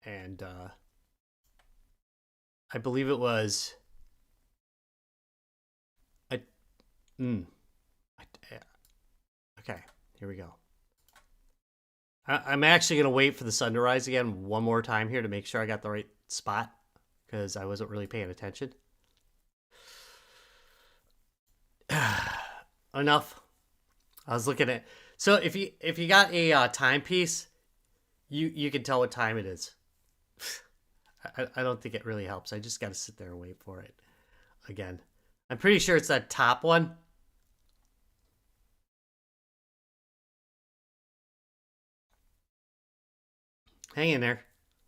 And I believe it was okay, here we go. I'm actually going to wait for the sun to rise again one more time here to make sure I got the right spot because I wasn't really paying attention. Enough. I was looking at. So if you got a timepiece, you can tell what time it is. I don't think it really helps. I just got to sit there and wait for it again. I'm pretty sure it's that top one. Hang in there.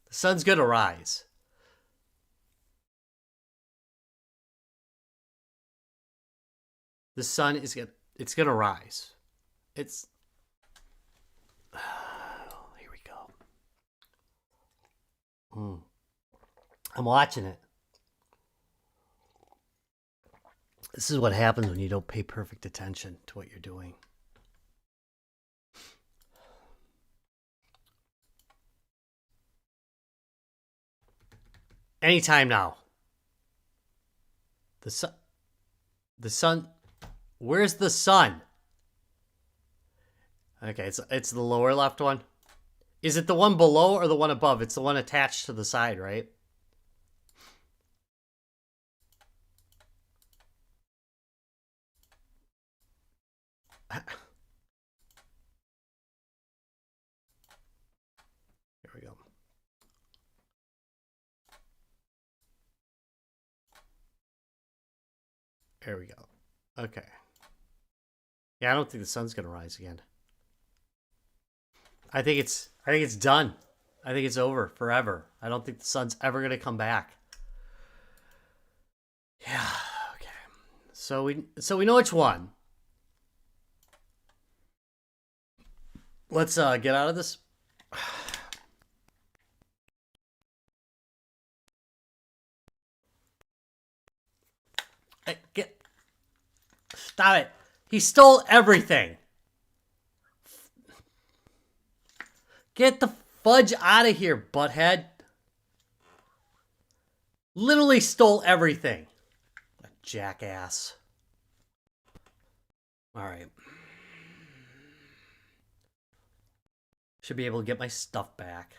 The sun's gonna rise. The sun is gonna rise. It's here we go. I'm watching it. This is what happens when you don't pay perfect attention to what you're doing. Anytime now. The sun. Where's the sun? Okay, it's the lower left one. Is it the one below or the one above? It's the one attached to the side, right? Here we go. There we go. Okay. Yeah, I don't think the sun's gonna rise again. I think it's done. I think it's over forever. I don't think the sun's ever gonna come back. So we know which one. Let's get out of this. Stop it. He stole everything. Get the fudge out of here, butthead. Literally stole everything. A jackass. Alright. Should be able to get my stuff back.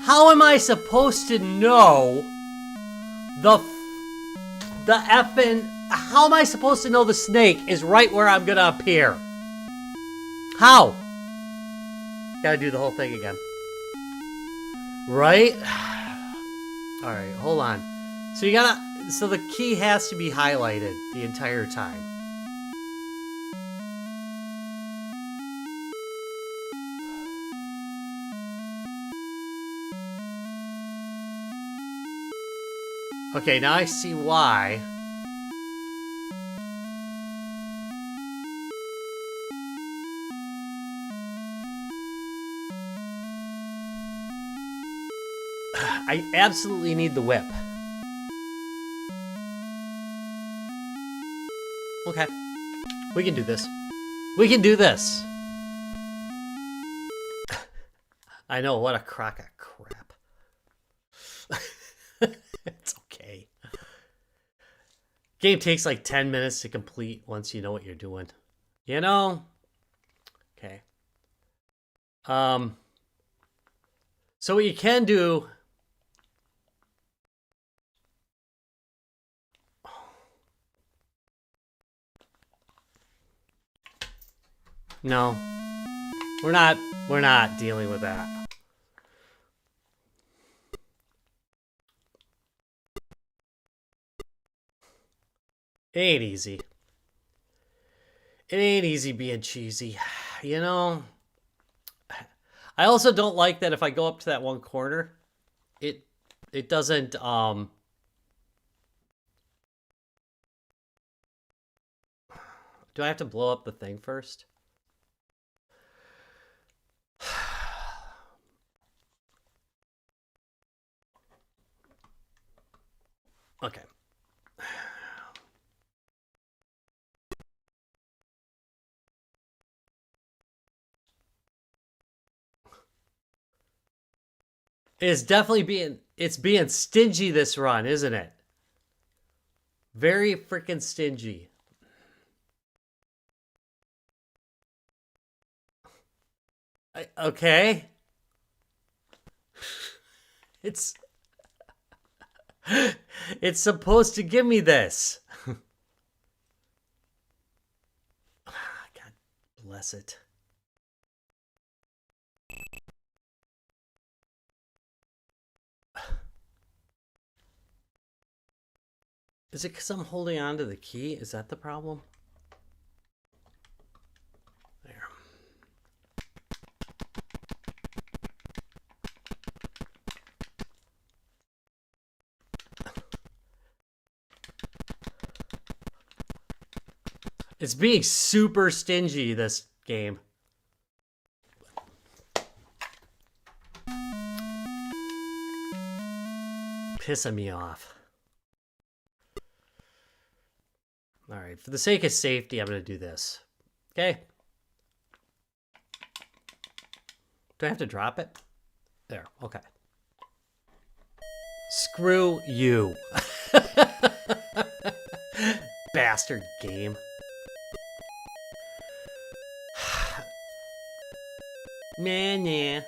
How am I supposed to know the effing... How am I supposed to know the snake is right where I'm gonna appear? How? Gotta do the whole thing again. Right? Alright, hold on. So you gotta... So the key has to be highlighted the entire time. Okay, now I see why. I absolutely need the whip. Okay. We can do this. We can do this. I know, what a crock of crap. It's okay. Game takes like 10 minutes to complete once you know what you're doing. You know? Okay. So what you can do... No. We're not dealing with that. It ain't easy. It ain't easy being cheesy. You know? I also don't like that if I go up to that one corner, it doesn't, do I have to blow up the thing first? Okay. It's definitely being stingy this run, isn't it? Very freaking stingy. Okay. It's supposed to give me this. God bless it. Is it because I'm holding on to the key? Is that the problem? There. It's being super stingy, this game. Pissing me off. All right, for the sake of safety, I'm going to do this. Okay. Do I have to drop it? There, okay. Screw you. Bastard game. Nah.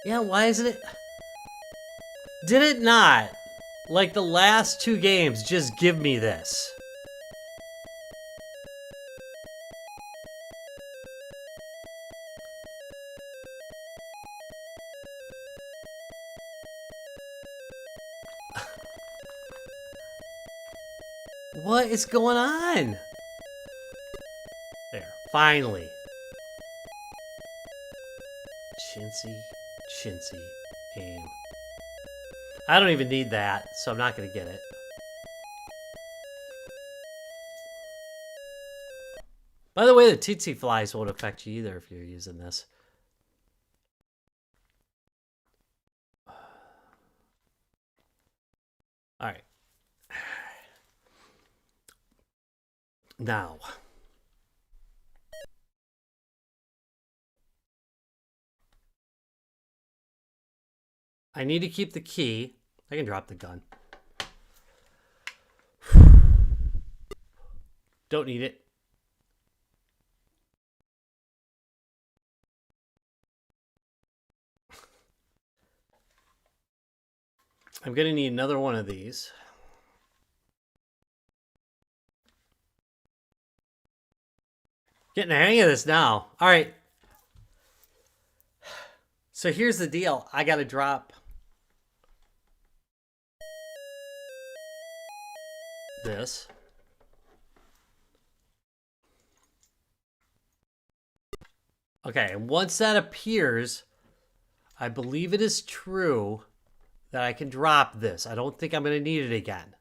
Yeah, why isn't it... Did it not, like the last two games, just give me this? What is going on? There, finally. Chintzy game. I don't even need that, so I'm not gonna get it. By the way, the tsetse flies won't affect you either if you're using this. Alright. Now. I need to keep the key. I can drop the gun. Don't need it. I'm gonna need another one of these. Getting the hang of this now. All right. So here's the deal. I gotta drop this. Okay, and once that appears, I believe it is true that I can drop this. I don't think I'm going to need it again.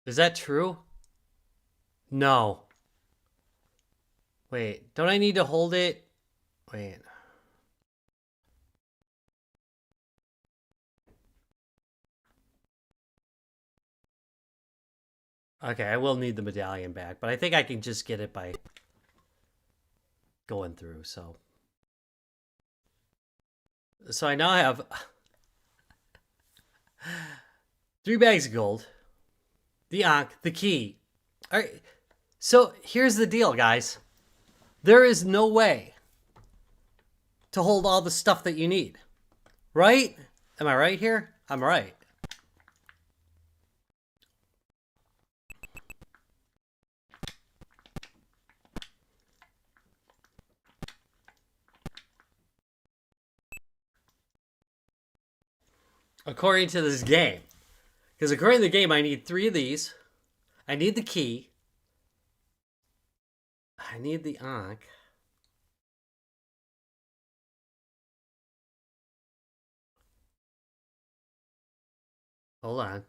Is that true? No. Wait, don't I need to hold it? Wait. Okay, I will need the medallion back, but I think I can just get it by going through, so. So I now have 3 bags of gold, the Ankh, the key. All right, so here's the deal, guys. There is no way to hold all the stuff that you need, right? Am I right here? I'm right. According to this game. Because according to the game, I need 3 of these. I need the key. I need the Ankh. Hold on.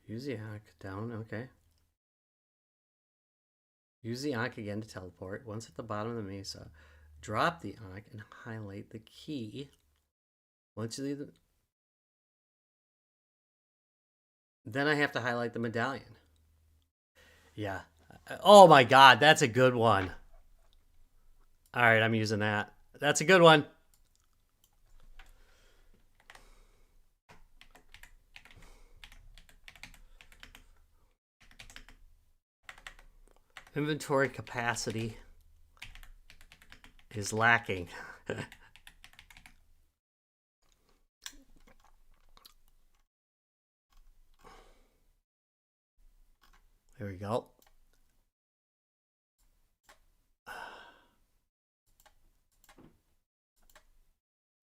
Use the Ankh down, okay. Use the Ankh again to teleport. Once at the bottom of the mesa. Drop the Ankh and highlight the key. Once you leave the... Then I have to highlight the medallion. Yeah. Oh my god, that's a good one. Alright, I'm using that. That's a good one. Inventory capacity is lacking. There we go.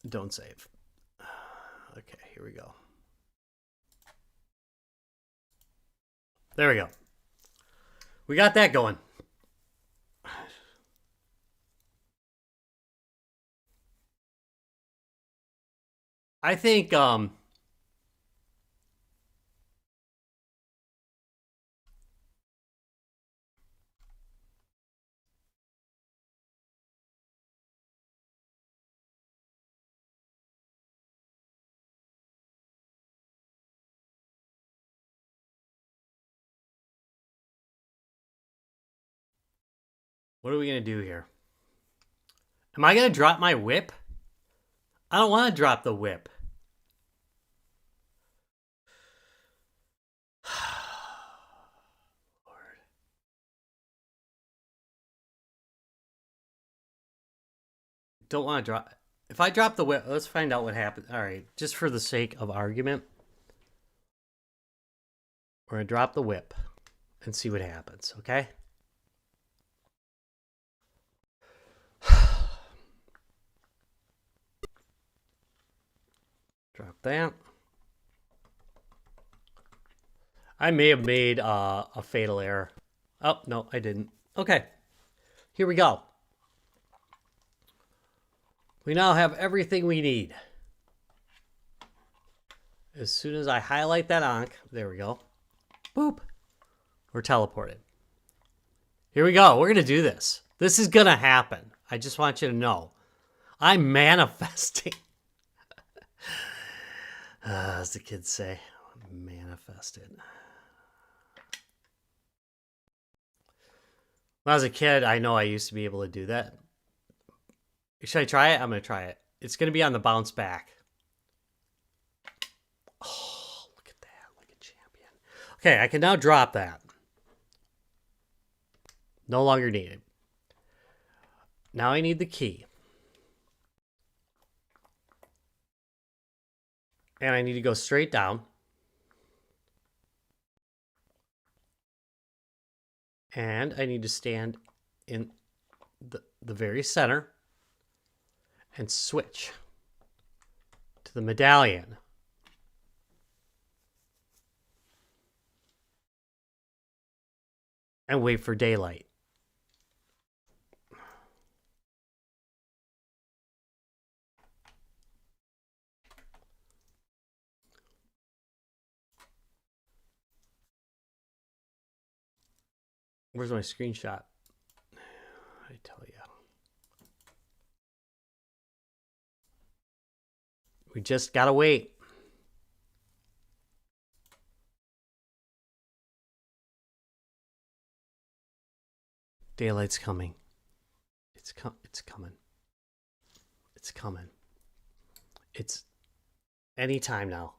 Don't save. Okay, here we go. There we go. We got that going. I think what are we going to do here? Am I going to drop my whip? I don't want to drop the whip. Lord. Don't want to drop. If I drop the whip, let's find out what happens. All right, just for the sake of argument, we're going to drop the whip and see what happens, okay? Drop that. I may have made a fatal error. Oh, no, I didn't. Okay, here we go. We now have everything we need. As soon as I highlight that Ankh, there we go. Boop. We're teleported. Here we go. We're going to do this. This is going to happen. I just want you to know. I'm manifesting. As the kids say, manifested. When I was a kid, I know I used to be able to do that. Should I try it? I'm going to try it. It's going to be on the bounce back. Oh, look at that. Like a champion. Okay, I can now drop that. No longer needed. Now I need the key. And I need to go straight down. And I need to stand in the very center and switch to the medallion. And wait for daylight. Where's my screenshot? I tell you. We just gotta wait. Daylight's coming. It's coming. It's coming. It's any time now.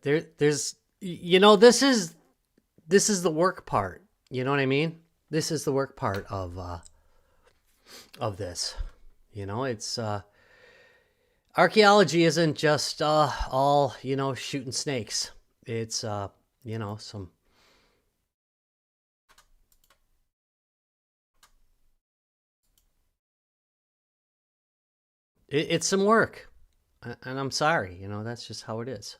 There's, you know, this is the work part. You know what I mean? This is the work part of this. You know, it's archaeology isn't just all, you know, shooting snakes. It's you know, some it's some work. And I'm sorry, you know, that's just how it is.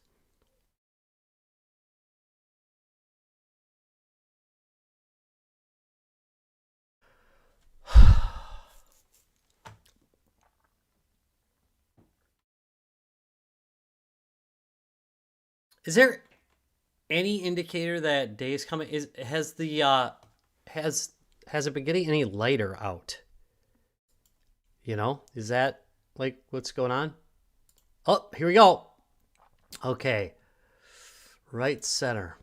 Is there any indicator that day is coming? Has it been getting any lighter out? You know, is that like what's going on? Oh, here we go. Okay. Right center.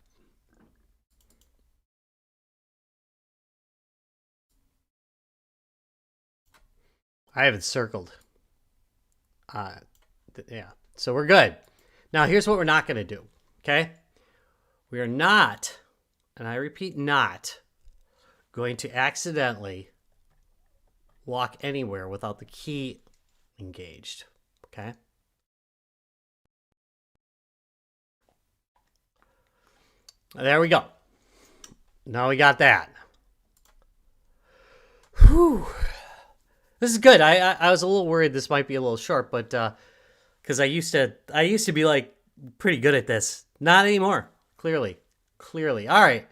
I have it circled. Yeah. So we're good. Now, here's what we're not going to do, okay? We are not, and I repeat, not going to accidentally walk anywhere without the key engaged, okay? There we go. Now we got that. Whew. This is good. I was a little worried this might be a little short, but because I used to be like pretty good at this. Not anymore. Clearly. All right.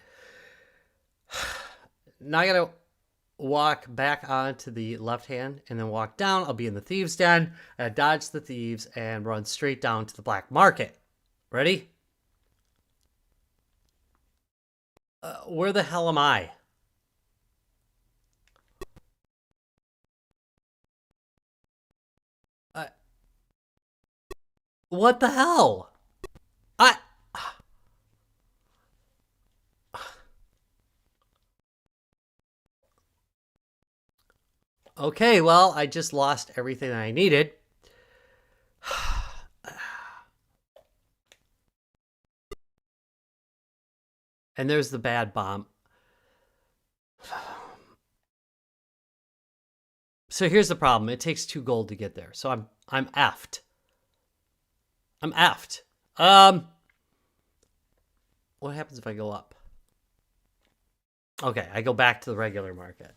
Now I gotta walk back onto the left hand and then walk down. I'll be in the thieves' den. I dodge the thieves and run straight down to the black market. Ready? Where the hell am I? What the hell? Okay, well, I just lost everything I needed. And there's the bad bomb. So here's the problem. It takes 2 gold to get there. So I'm effed. I'm effed. What happens if I go up? Okay, I go back to the regular market.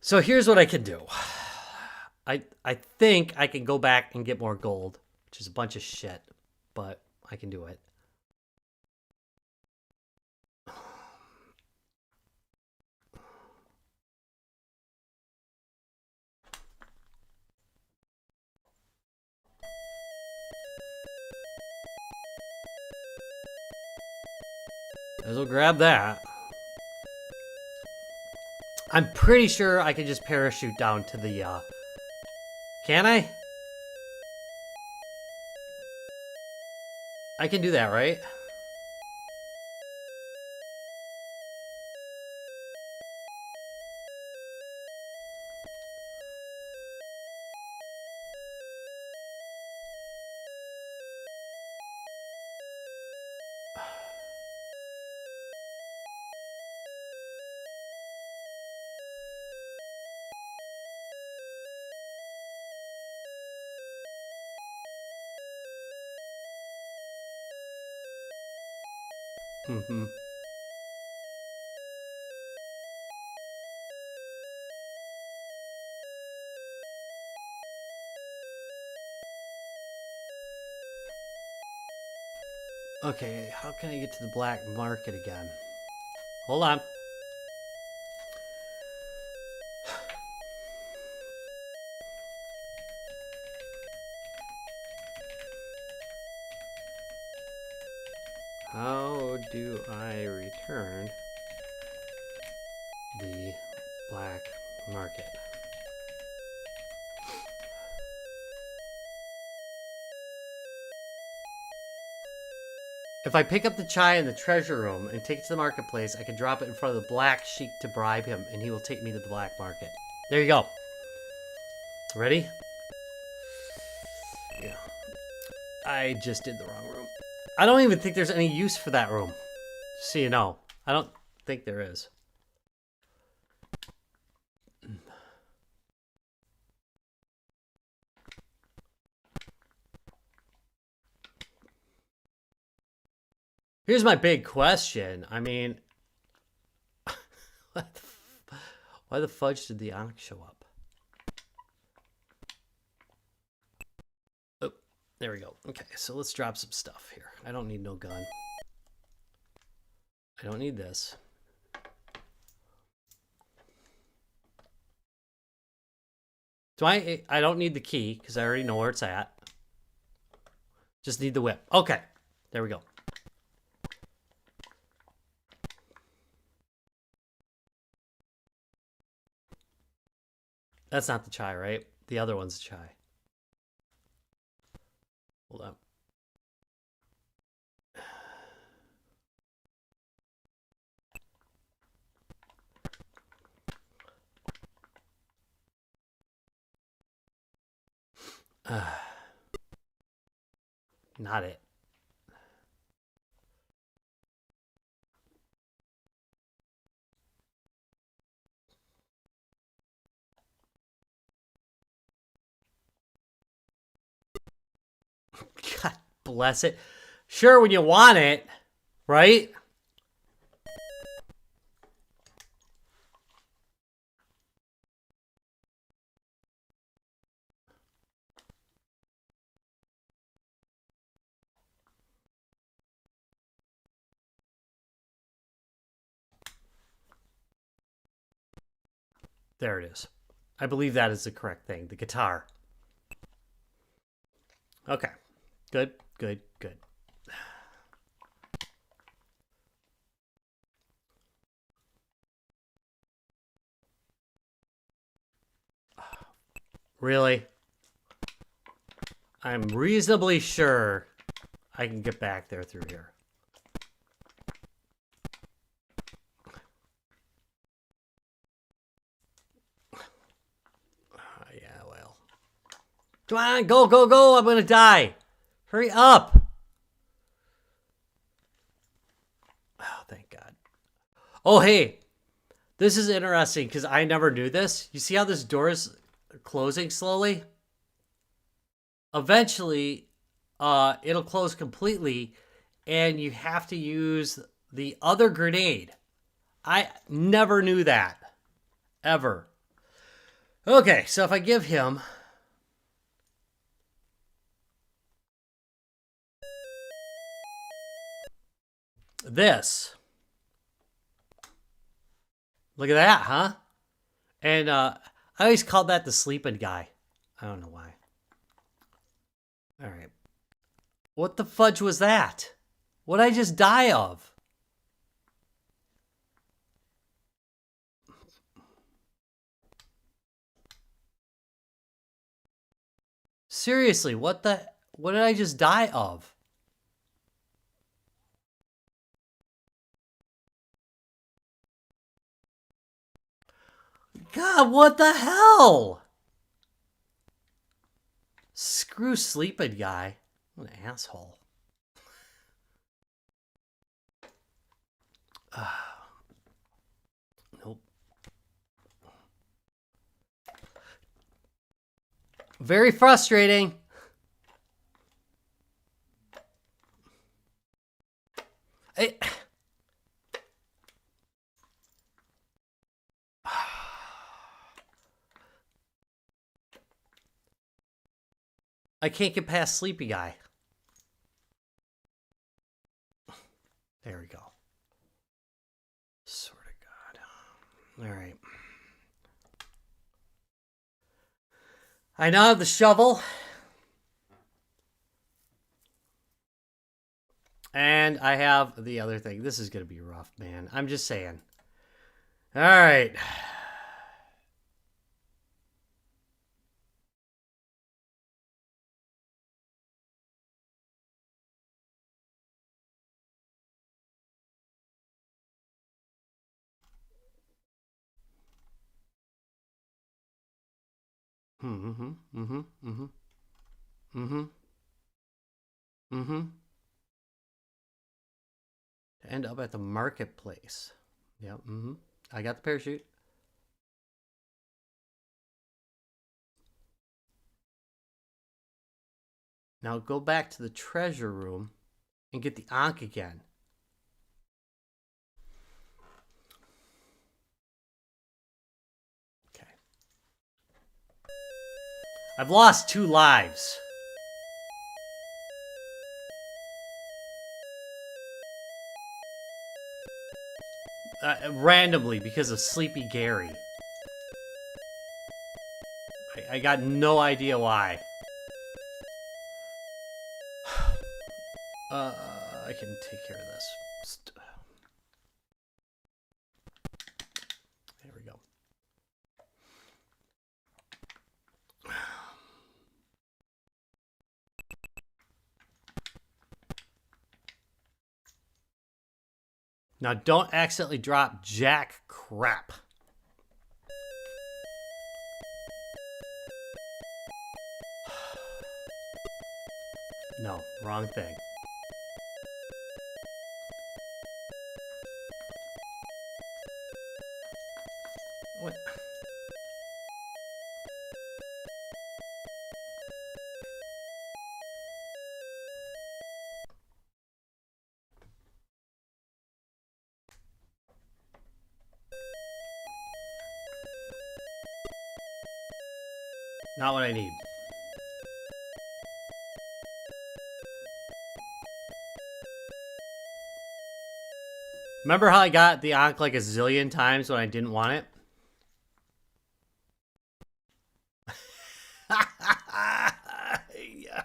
So here's what I can do. I think I can go back and get more gold, which is a bunch of shit, but I can do it. As well grab that. I'm pretty sure I can just parachute down to the, can I? I can do that, right? Mm-hmm. Okay, how can I get to the black market again? Hold on. How do I return the black market? If I pick up the chai in the treasure room and take it to the marketplace, I can drop it in front of the black sheik to bribe him, and he will take me to the black market. There you go. Ready? Yeah. I just did the wrong room. I don't even think there's any use for that room. Just so you know. I don't think there is. Here's my big question. I mean, why the fudge did the Ankh show up? Oh, there we go. Okay, so let's drop some stuff here. I don't need no gun. I don't need this. I don't need the key because I already know where it's at. Just need the whip. Okay, there we go. That's not the chai, right? The other one's the chai. Hold on. Not it. God bless it. Sure, when you want it, right? There it is. I believe that is the correct thing. The guitar. Okay. Good, good, good. Really? I'm reasonably sure I can get back there through here. Yeah, well. Come on, go, go, go. I'm going to die. Hurry up. Oh, thank God. Oh, hey. This is interesting because I never knew this. You see how this door is closing slowly? Eventually, it'll close completely, and you have to use the other grenade. I never knew that. Ever. Okay, so if I give him this, look at that, huh? And I always called that the sleeping guy. I don't know why. All right. What the fudge was that? What did I just die of? Seriously, what did I just die of? God, what the hell? Screw sleeping guy. What an asshole. Nope. Very frustrating. I can't get past sleepy guy. There we go. Swear to God. All right. I now have the shovel. And I have the other thing. This is going to be rough, man. I'm just saying. All right. Mm-hmm. Mm-hmm. Mm-hmm. Mm-hmm. Mm-hmm. End up at the marketplace. Yep. Mm-hmm. I got the parachute. Now go back to the treasure room and get the Ankh again. Okay. I've lost 2 lives. Randomly because of Sleepy Gary. I got no idea why. I can take care of this. There we go. Now don't accidentally drop jack crap. No, wrong thing. What? Not what I need. Remember how I got the Ankh like a zillion times when I didn't want it? Yeah.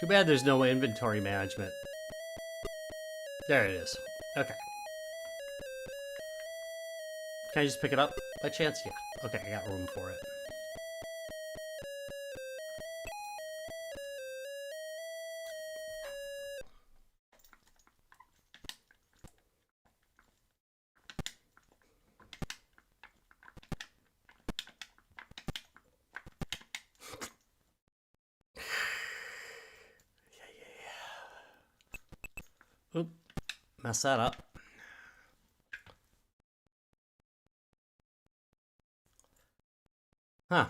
Too bad there's no inventory management. There it is. Okay. Can I just pick it up by chance? Yeah. Okay, I got room for it. Oop. Mess that up. Huh.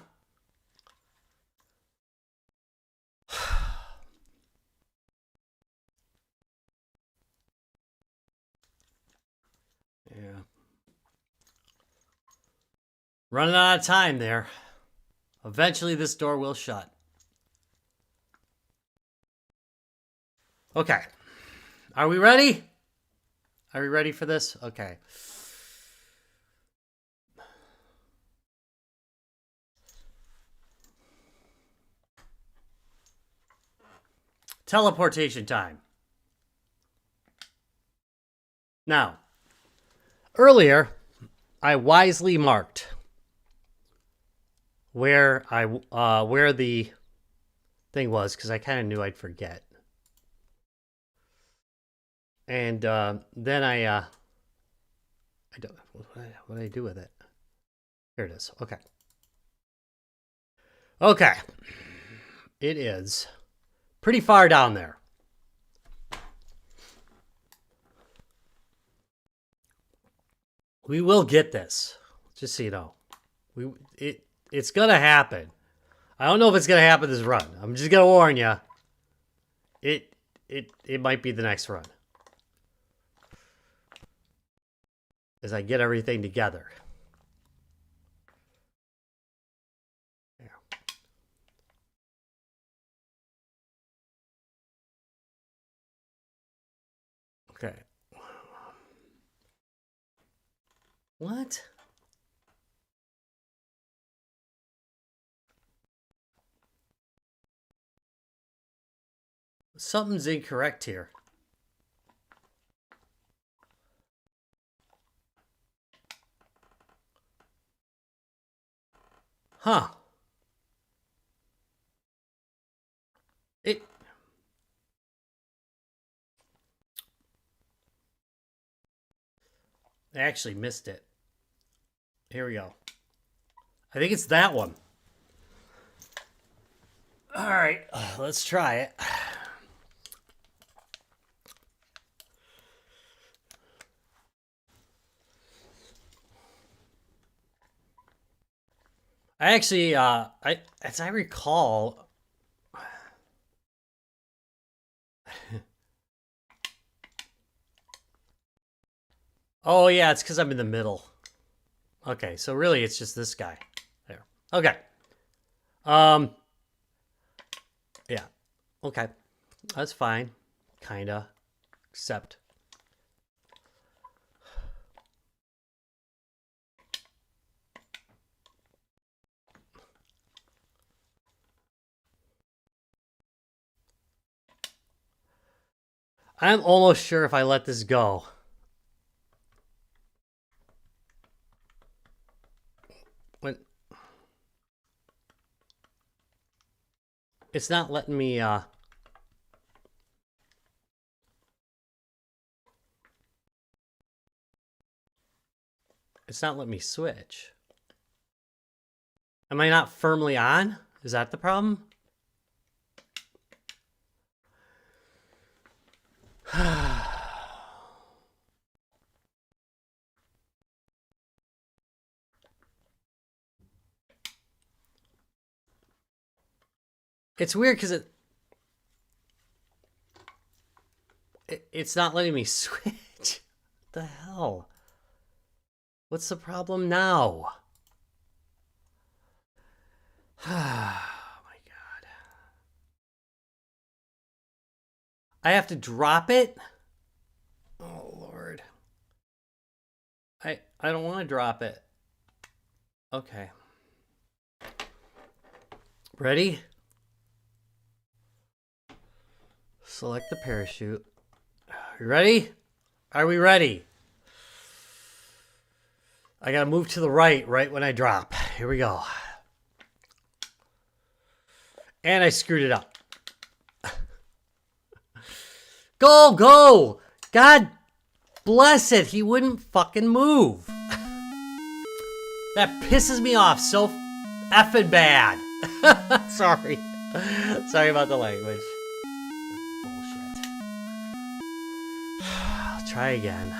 Running out of time there. Eventually this door will shut. Okay. Are we ready? Are we ready for this? Okay. Teleportation time. Now, earlier, I wisely marked where the thing was because I kind of knew I'd forget. And then I don't. What did I do with it? Here it is. Okay. Okay. It is pretty far down there. We will get this. Just so you know. It's gonna happen. I don't know if it's gonna happen this run. I'm just gonna warn you. It might be the next run. As I get everything together. There. Okay. What? Something's incorrect here. Huh. I actually missed it. Here we go. I think it's that one. All right, let's try it. I actually, as I recall, oh yeah, it's because I'm in the middle. Okay, so really it's just this guy. There. Okay. Yeah. Okay. That's fine. Kinda. Except. I'm almost sure if I let this go. When it's not letting me it's not letting me switch. Am I not firmly on? Is that the problem? It's weird because it's not letting me switch. What the hell? What's the problem now? Oh my god. I have to drop it? Oh lord. I don't want to drop it. Okay. Ready? Select the parachute. You ready? Are we ready? I gotta move to the right when I drop. Here we go. And I screwed it up. Go, go! God bless it, he wouldn't fucking move. That pisses me off so effing bad. Sorry. Sorry about the language. Bullshit. I'll try again.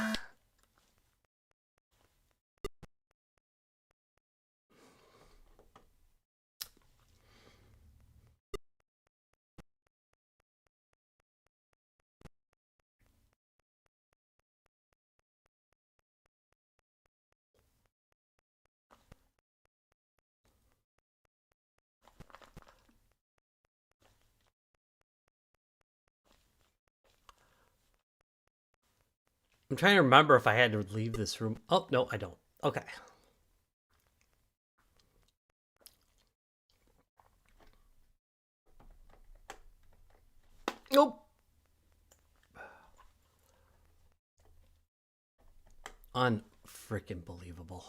I'm trying to remember if I had to leave this room. Oh, no, I don't. Okay. Nope. Unfreaking believable.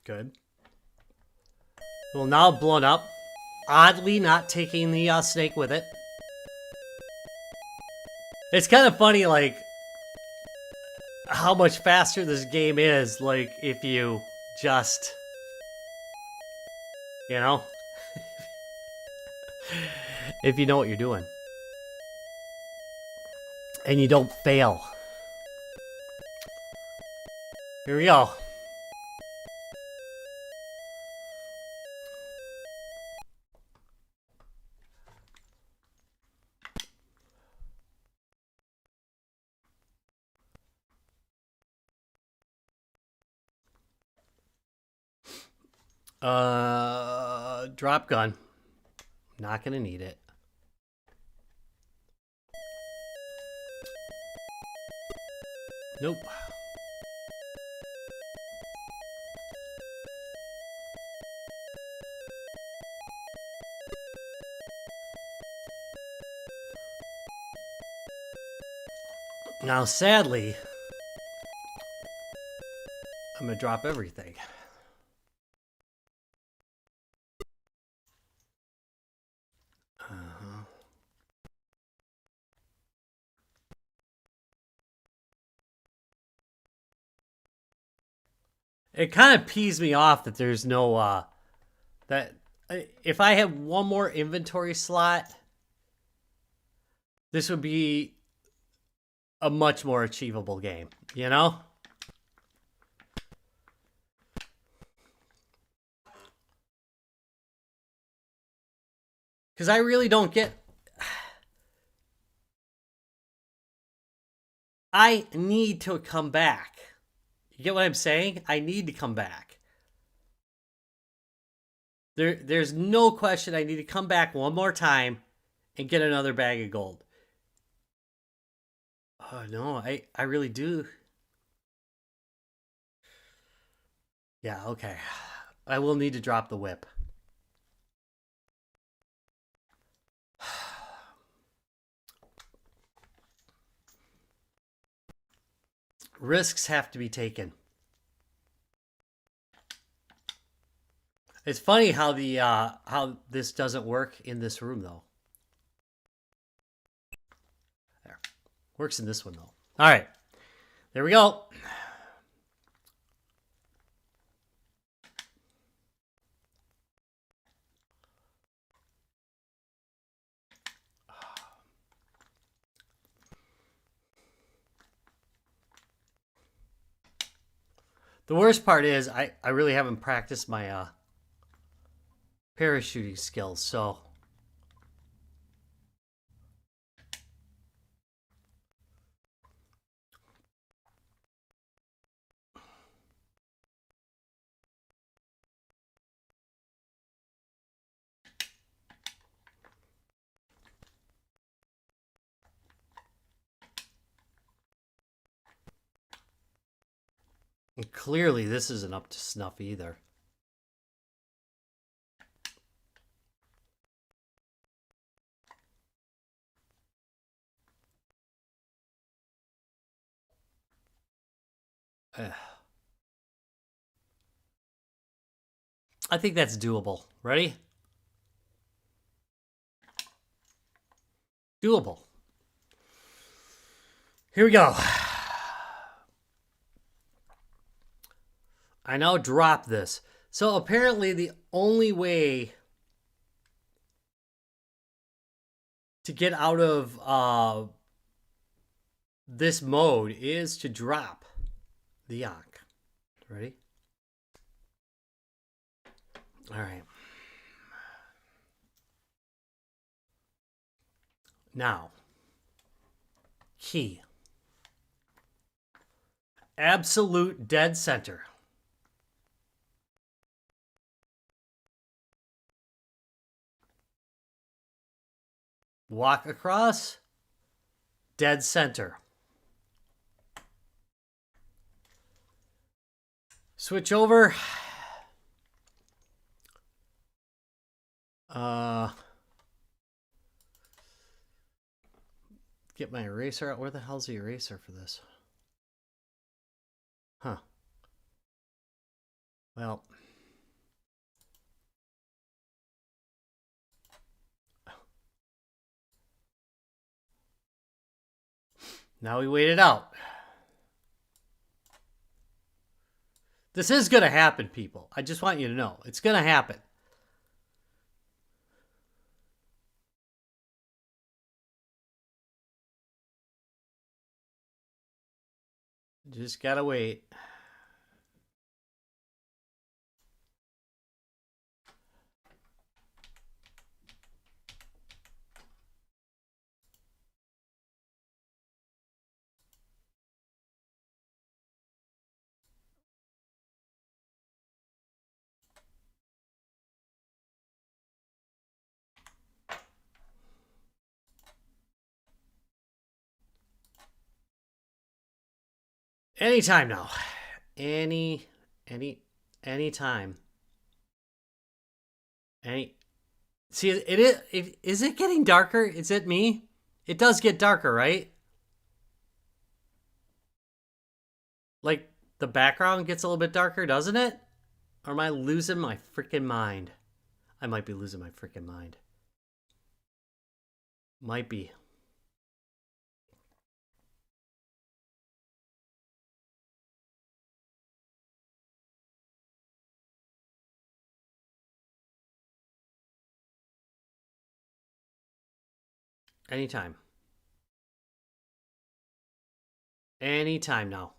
Good. Well, now blown up. Oddly, not taking the snake with it. It's kind of funny, like, how much faster this game is, like, if you just, you know, if you know what you're doing. And you don't fail. Here we go. Drop gun. Not gonna need it. Nope. Now, sadly, I'm gonna drop everything. It kind of pees me off that there's no, that if I had one more inventory slot, this would be a much more achievable game, you know? Because I really don't get... I need to come back. You get what I'm saying? I need to come back. There's no question I need to come back one more time and get another bag of gold. Oh, no, I really do. Yeah, okay. I will need to drop the whip. Risks have to be taken. It's funny how the how this doesn't work in this room though. There. Works in this one though. All right. There we go. The worst part is I really haven't practiced my parachuting skills, so and clearly this isn't up to snuff either. I think that's doable. Ready? Doable. Here we go. I now drop this. So apparently the only way to get out of this mode is to drop the Ankh. Ready? All right. Now, key. Absolute dead center. Walk across. Dead center. Switch over. Get my eraser out. Where the hell's the eraser for this? Huh. Well. Now we wait it out. This is going to happen, people. I just want you to know. It's going to happen. Just got to wait. Anytime now. Anytime. See, is it getting darker? Is it me? It does get darker, right? Like, the background gets a little bit darker, doesn't it? Or am I losing my freaking mind? I might be losing my freaking mind. Might be. Anytime. Anytime now.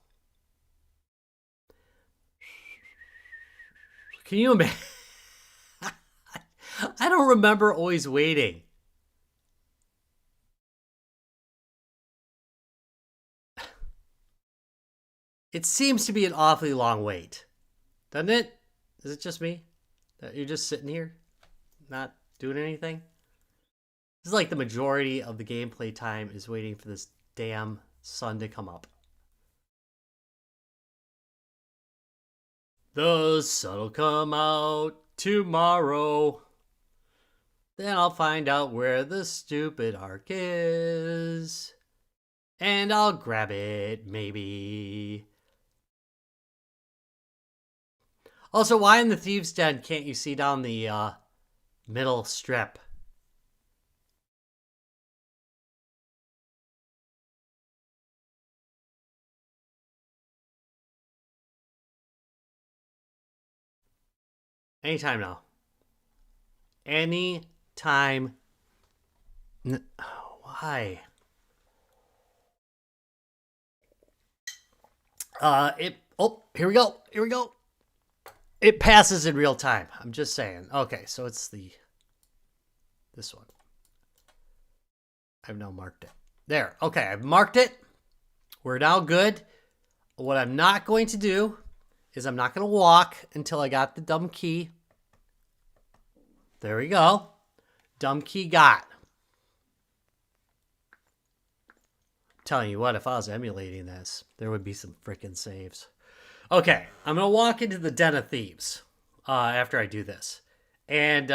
Can you imagine? I don't remember always waiting. It seems to be an awfully long wait. Doesn't it? Is it just me? That you're just sitting here? Not doing anything? This is like the majority of the gameplay time is waiting for this damn sun to come up. The sun'll come out tomorrow. Then I'll find out where the stupid ark is. And I'll grab it, maybe. Also, why in the Thieves' Den can't you see down the middle strip? Anytime now. Anytime. Why? Here we go. Here we go. It passes in real time. I'm just saying. Okay, so it's this one. I've now marked it. There. Okay, I've marked it. We're now good. What I'm not going to do is I'm not going to walk until I got the dumb key. There we go. Dumb key got. I'm telling you what, if I was emulating this, there would be some freaking saves. Okay, I'm going to walk into the Den of Thieves after I do this. And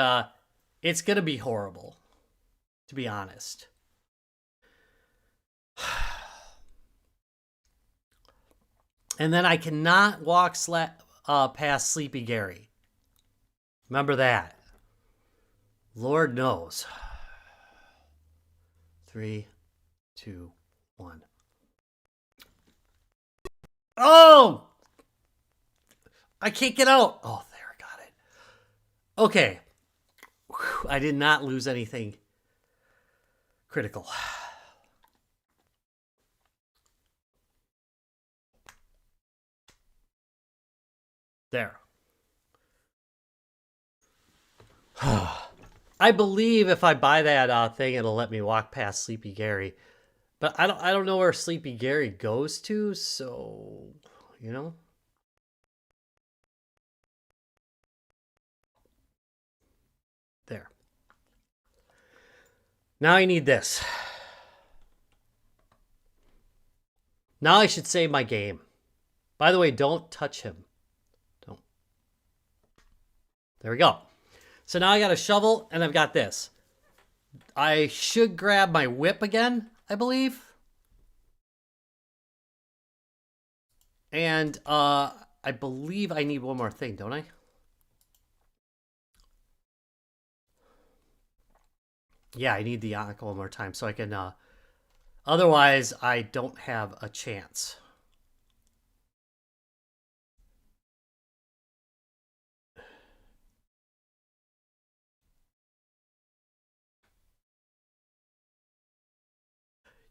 it's going to be horrible, to be honest. And then I cannot walk past Sleepy Gary. Remember that. Lord knows. 3, 2, 1. Oh! I can't get out. Oh, there, I got it. Okay. Whew, I did not lose anything critical. There. I believe if I buy that thing, it'll let me walk past Sleepy Gary. But I don't know where Sleepy Gary goes to, so you know. There. Now I need this. Now I should save my game. By the way, don't touch him. Don't. There we go. So now I got a shovel and I've got this. I should grab my whip again, I believe. And I believe I need one more thing, don't I? Yeah, I need the Ankh one more time so I can... otherwise, I don't have a chance.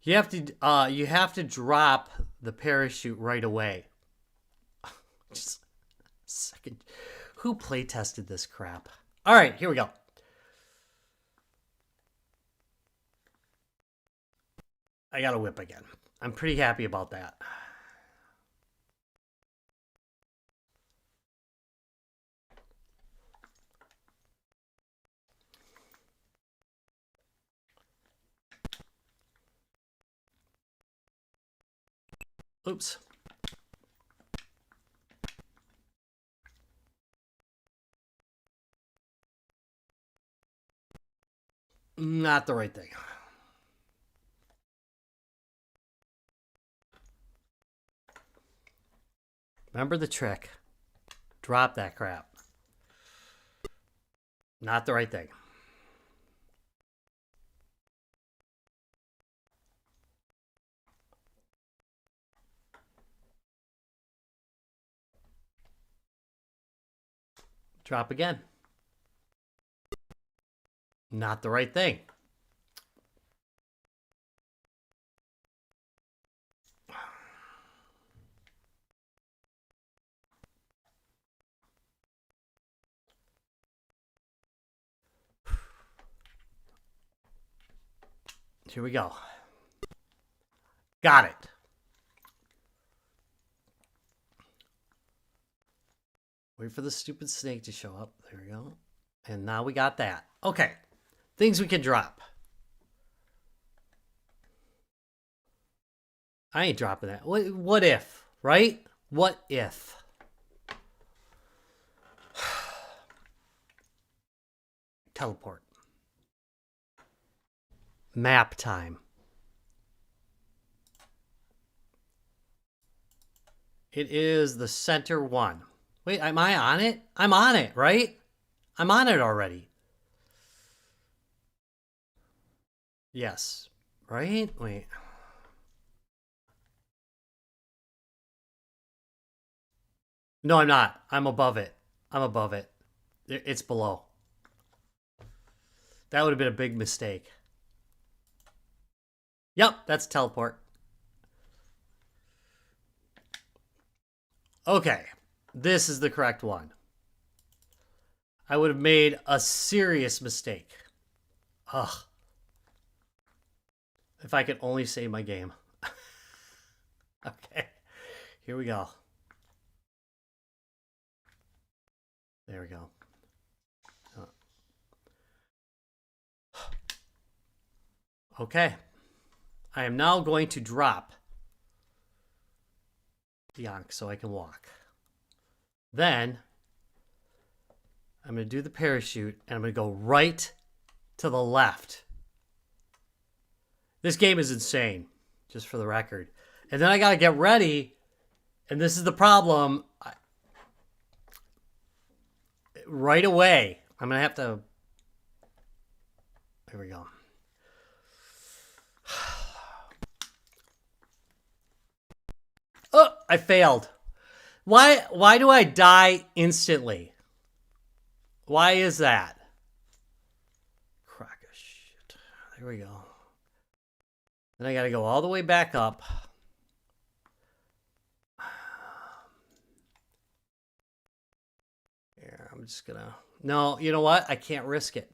You have to drop the parachute right away. Just a second. Who play tested this crap? All right, here we go. I got a whip again. I'm pretty happy about that. Oops. Not the right thing. Remember the trick. Drop that crap. Not the right thing. Drop again. Not the right thing. Here we go. Got it. Wait for the stupid snake to show up. There we go. And now we got that. Okay. Things we can drop. I ain't dropping that. What if, right? What if? Teleport. Map time. It is the center one. Wait, am I on it? I'm on it, right? I'm on it already. Yes. Right? Wait. No, I'm not. I'm above it. I'm above it. It's below. That would have been a big mistake. Yep, that's teleport. Okay, this is the correct one. I would have made a serious mistake. Ugh. If I could only save my game. Okay, here we go. There we go. Okay. I am now going to drop the Ankh so I can walk. Then I'm going to do the parachute and I'm going to go right to the left. This game is insane, just for the record. And then I got to get ready, and this is the problem. Right away, I'm going to have to... Here we go. Oh, I failed. Why do I die instantly? Why is that? Crack of shit. There we go. Then I got to go all the way back up. Here, I'm just going to No, you know what? I can't risk it.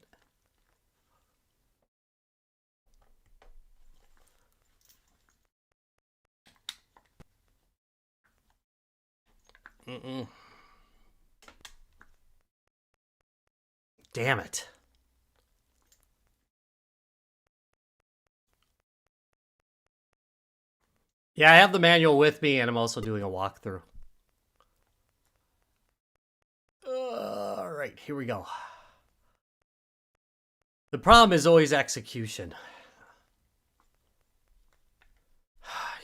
Mm-mm. Damn it. Yeah, I have the manual with me, and I'm also doing a walkthrough. All right, here we go. The problem is always execution.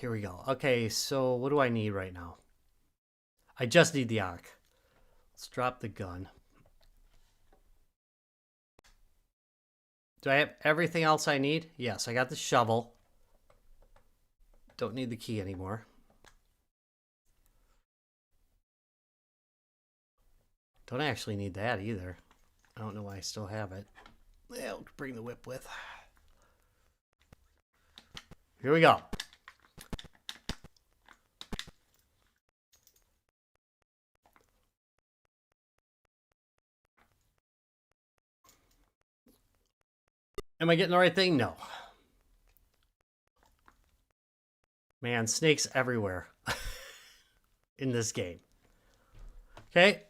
Here we go. Okay, so what do I need right now? I just need the Ark. Let's drop the gun. Do I have everything else I need? Yes, I got the shovel. Don't need the key anymore. Don't actually need that either. I don't know why I still have it. Yeah, I'll bring the whip with. Here we go. Am I getting the right thing? No. Man, snakes everywhere in this game. Okay.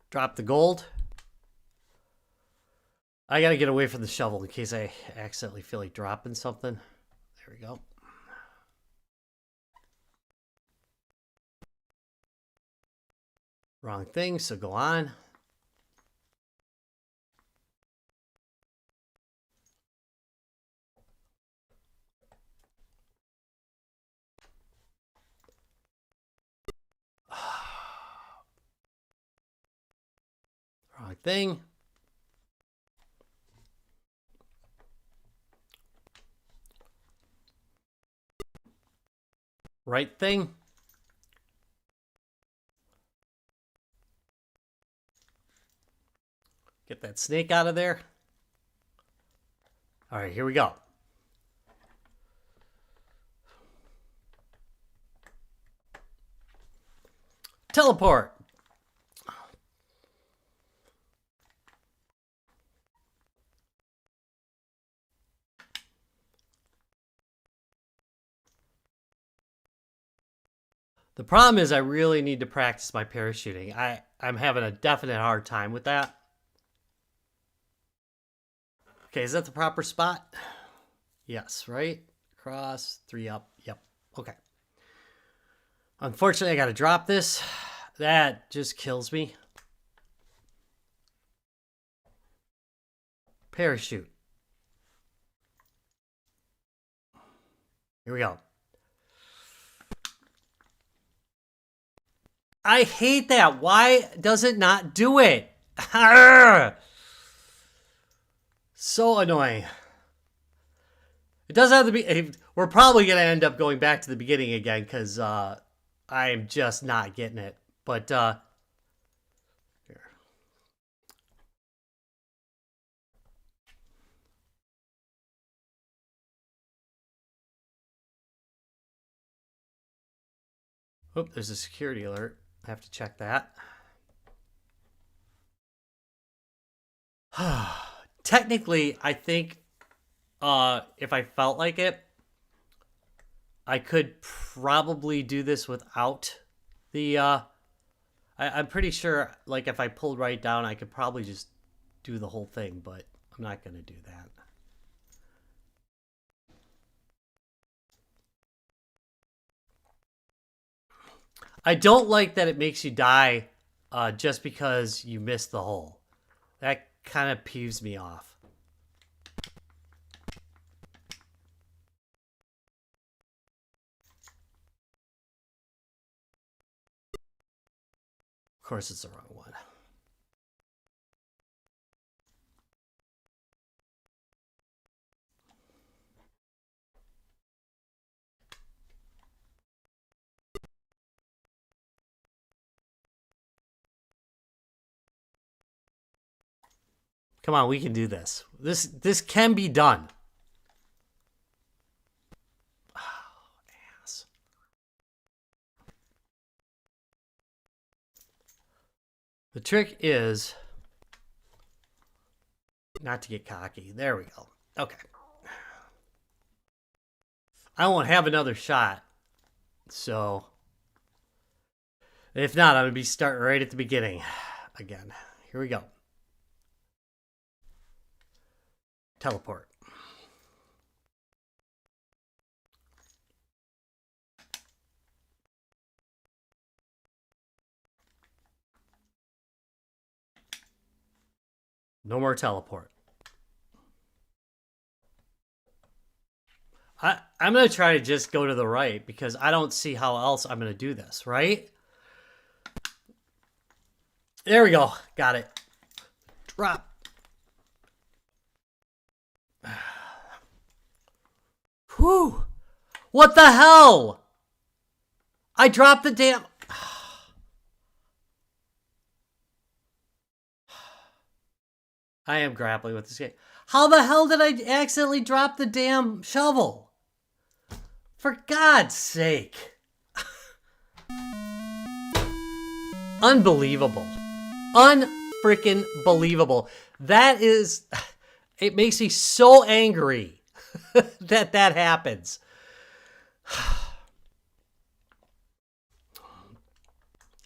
Drop the gold. I gotta get away from the shovel in case I accidentally feel like dropping something. There we go. Wrong thing, so go on. Wrong thing. Right thing. Get that snake out of there. All right, here we go. Teleport. The problem is I really need to practice my parachuting. I'm having a definite hard time with that. Okay, is that the proper spot? Yes, right? Cross, 3 up. Yep. Okay. Unfortunately, I got to drop this. That just kills me. Parachute. Here we go. I hate that. Why does it not do it? So annoying. It does have to be. We're probably going to end up going back to the beginning again because I'm just not getting it. But here. Oop, there's a security alert. I have to check that. Technically, I think if I felt like it, I could probably do this without the I'm pretty sure like if I pulled right down I could probably just do the whole thing, but I'm not going to do that. I don't like that it makes you die just because you missed the hole. That kind of peeves me off. Of course, it's the wrong one. Come on, we can do this. This can be done. Oh, ass. The trick is Not to get cocky. There we go. Okay. I won't have another shot. So, if not, I'm going to be starting right at the beginning again. Here we go. Teleport. No more teleport. I'm going to try to just go to the right because I don't see how else I'm going to do this, right? There we go. Got it. Drop. Whew. What the hell? I dropped the damn... I am grappling with this game. How the hell did I accidentally drop the damn shovel? For God's sake. Unbelievable. Unfreaking believable. That is... It makes me so angry that happens.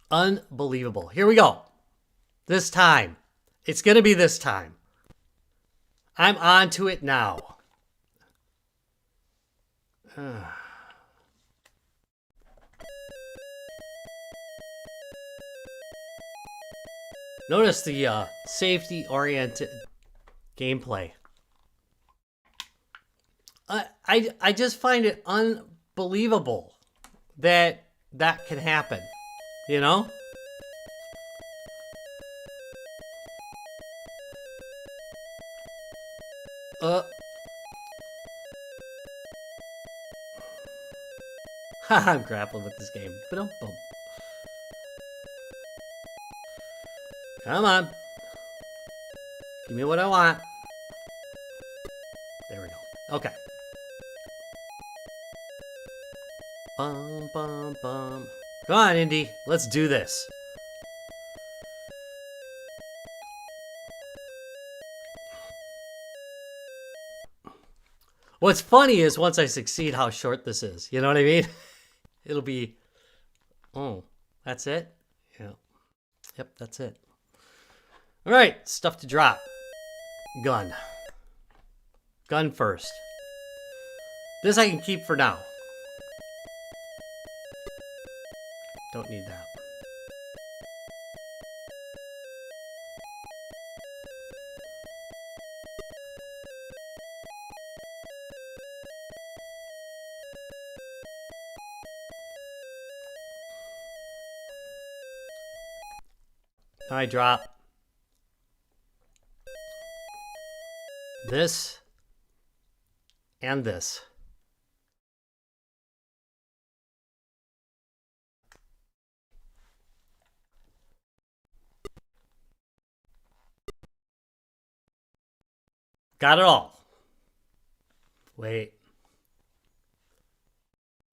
Unbelievable. Here we go. This time. It's going to be this time. I'm on to it now. Notice the safety-oriented gameplay. I just find it unbelievable that that can happen. You know? I'm grappling with this game. Boom. Come on. Give me what I want. There we go. Okay. Bum, bum, bum. Come on, Indy. Let's do this. What's funny is once I succeed how short this is. You know what I mean? It'll be... Oh, that's it? Yeah. Yep, that's it. All right, stuff to drop. Gun. Gun first. This I can keep for now. Don't need that. I drop this and this. Got it all. Wait.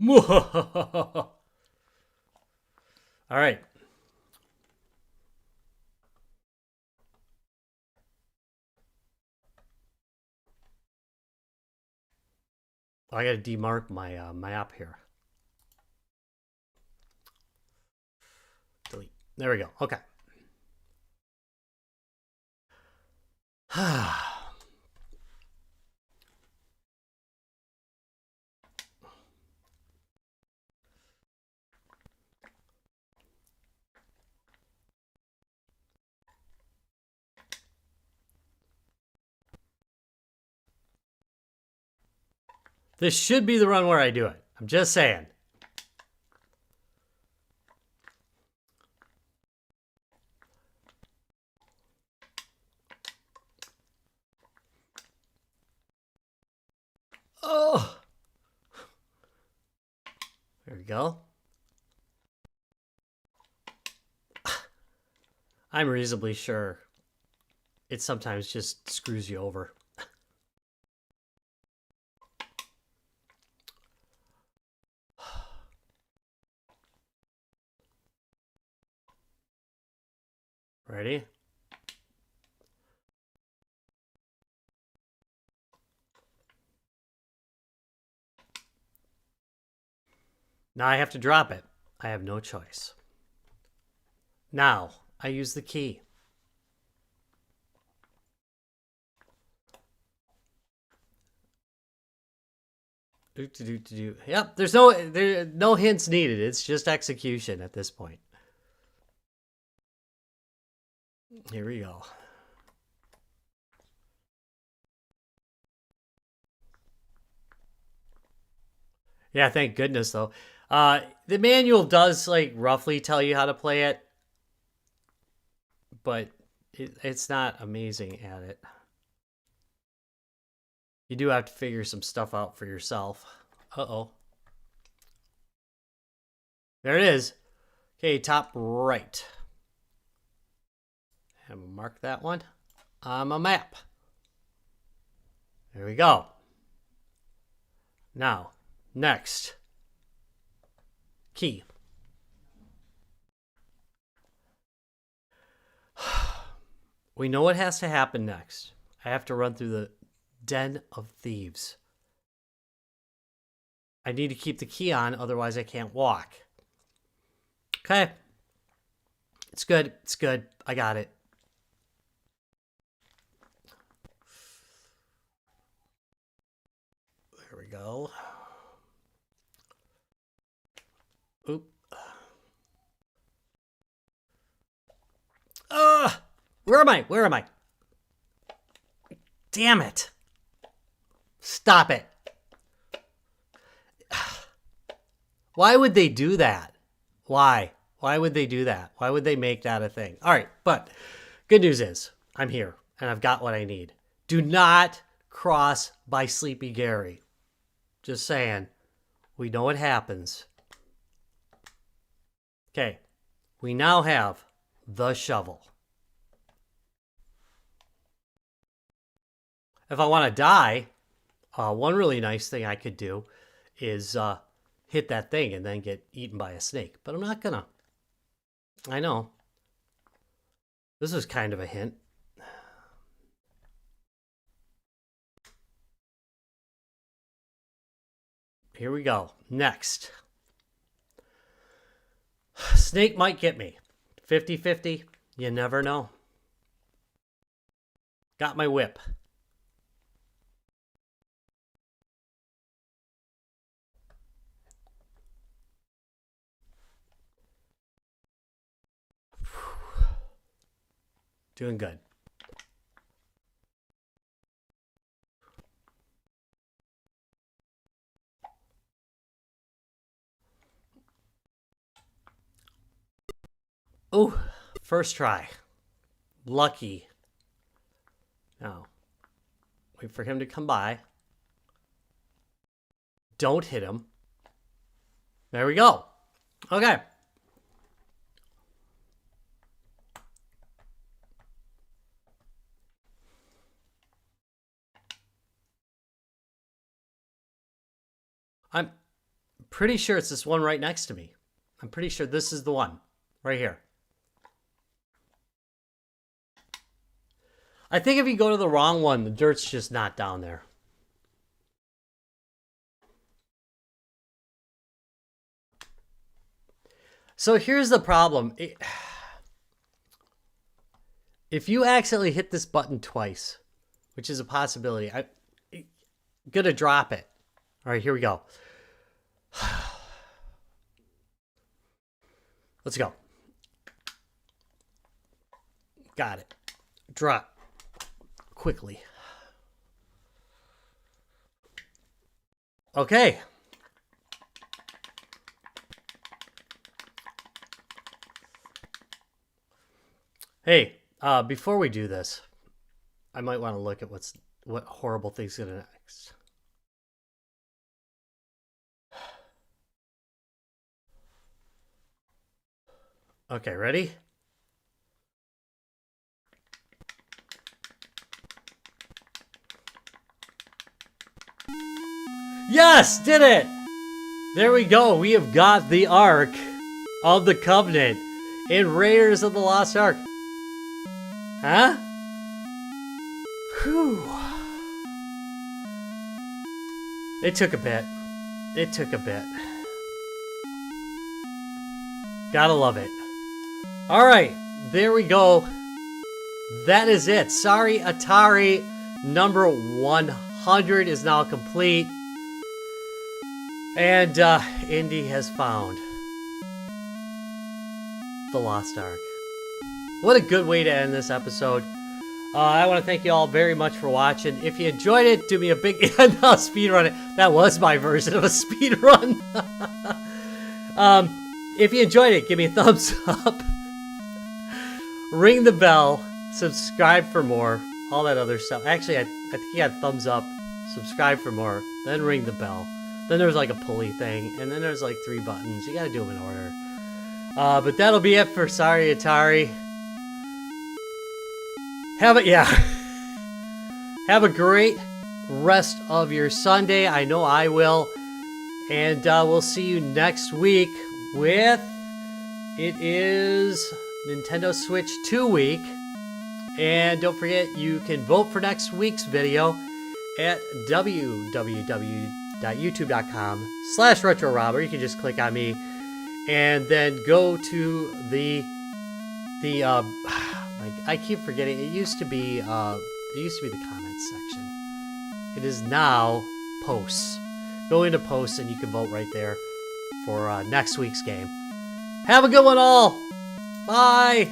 All right. I gotta demark my map here. Delete. There we go. Okay. This should be the run where I do it. I'm just saying. Oh. There we go. I'm reasonably sure it sometimes just screws you over. Ready? Now I have to drop it. I have no choice. Now I use the key. Yep, there's no hints needed. It's just execution at this point. Here we go. Yeah, thank goodness though. The manual does like roughly tell you how to play it, but it's not amazing at it. You do have to figure some stuff out for yourself. Uh-oh. There it is. Okay, top right. And mark that one on my map. There we go. Now, next. Key. We know what has to happen next. I have to run through the Den of Thieves. I need to keep the key on, otherwise I can't walk. Okay. It's good. It's good. I got it. There we go. Oop. Where am I? Where am I? Damn it. Stop it. Why would they do that? Why? Why would they do that? Why would they make that a thing? All right, but good news is I'm here and I've got what I need. Do not cross by Sleepy Gary. Just saying. We know what happens. Okay. We now have the shovel. If I want to die, one really nice thing I could do is hit that thing and then get eaten by a snake. But I'm not gonna. I know. This is kind of a hint. Here we go. Next. Snake might get me. 50-50. You never know. Got my whip. Doing good. Oh, first try. Lucky. Now, wait for him to come by. Don't hit him. There we go. Okay. I'm pretty sure it's this one right next to me. I'm pretty sure this is the one. Right here. I think if you go to the wrong one, the dirt's just not down there. So here's the problem. If you accidentally hit this button twice, which is a possibility, I'm gonna drop it. All right, here we go. Let's go. Got it. Drop. Quickly. Okay. Hey, before we do this, I might want to look at what horrible thing's gonna next. Okay, ready? Yes, did it! There we go. We have got the Ark of the Covenant in Raiders of the Lost Ark. Huh? Whew. It took a bit. It took a bit. Gotta love it. All right, there we go. That is it. Sorry, Atari number 100 is now complete. And Indy has found the Lost Ark. What a good way to end this episode. I want to thank you all very much for watching. If you enjoyed it, do me a big speed run it. That was my version of a speed run. If you enjoyed it, give me a thumbs up. Ring the bell. Subscribe for more. All that other stuff. Actually, I think you got thumbs up. Subscribe for more. Then ring the bell. Then there's like a pulley thing. And then there's like 3 buttons. You gotta do them in order. But that'll be it for Sorry Atari. Have a great rest of your Sunday. I know I will. And we'll see you next week with... It is Nintendo Switch 2 week. And don't forget, you can vote for next week's video at www.youtube.com/RetroRob, or you can just click on me and then go to the I keep forgetting, it used to be the comments section. It is now posts. Go into posts and you can vote right there for next week's game. Have a good one all. Bye.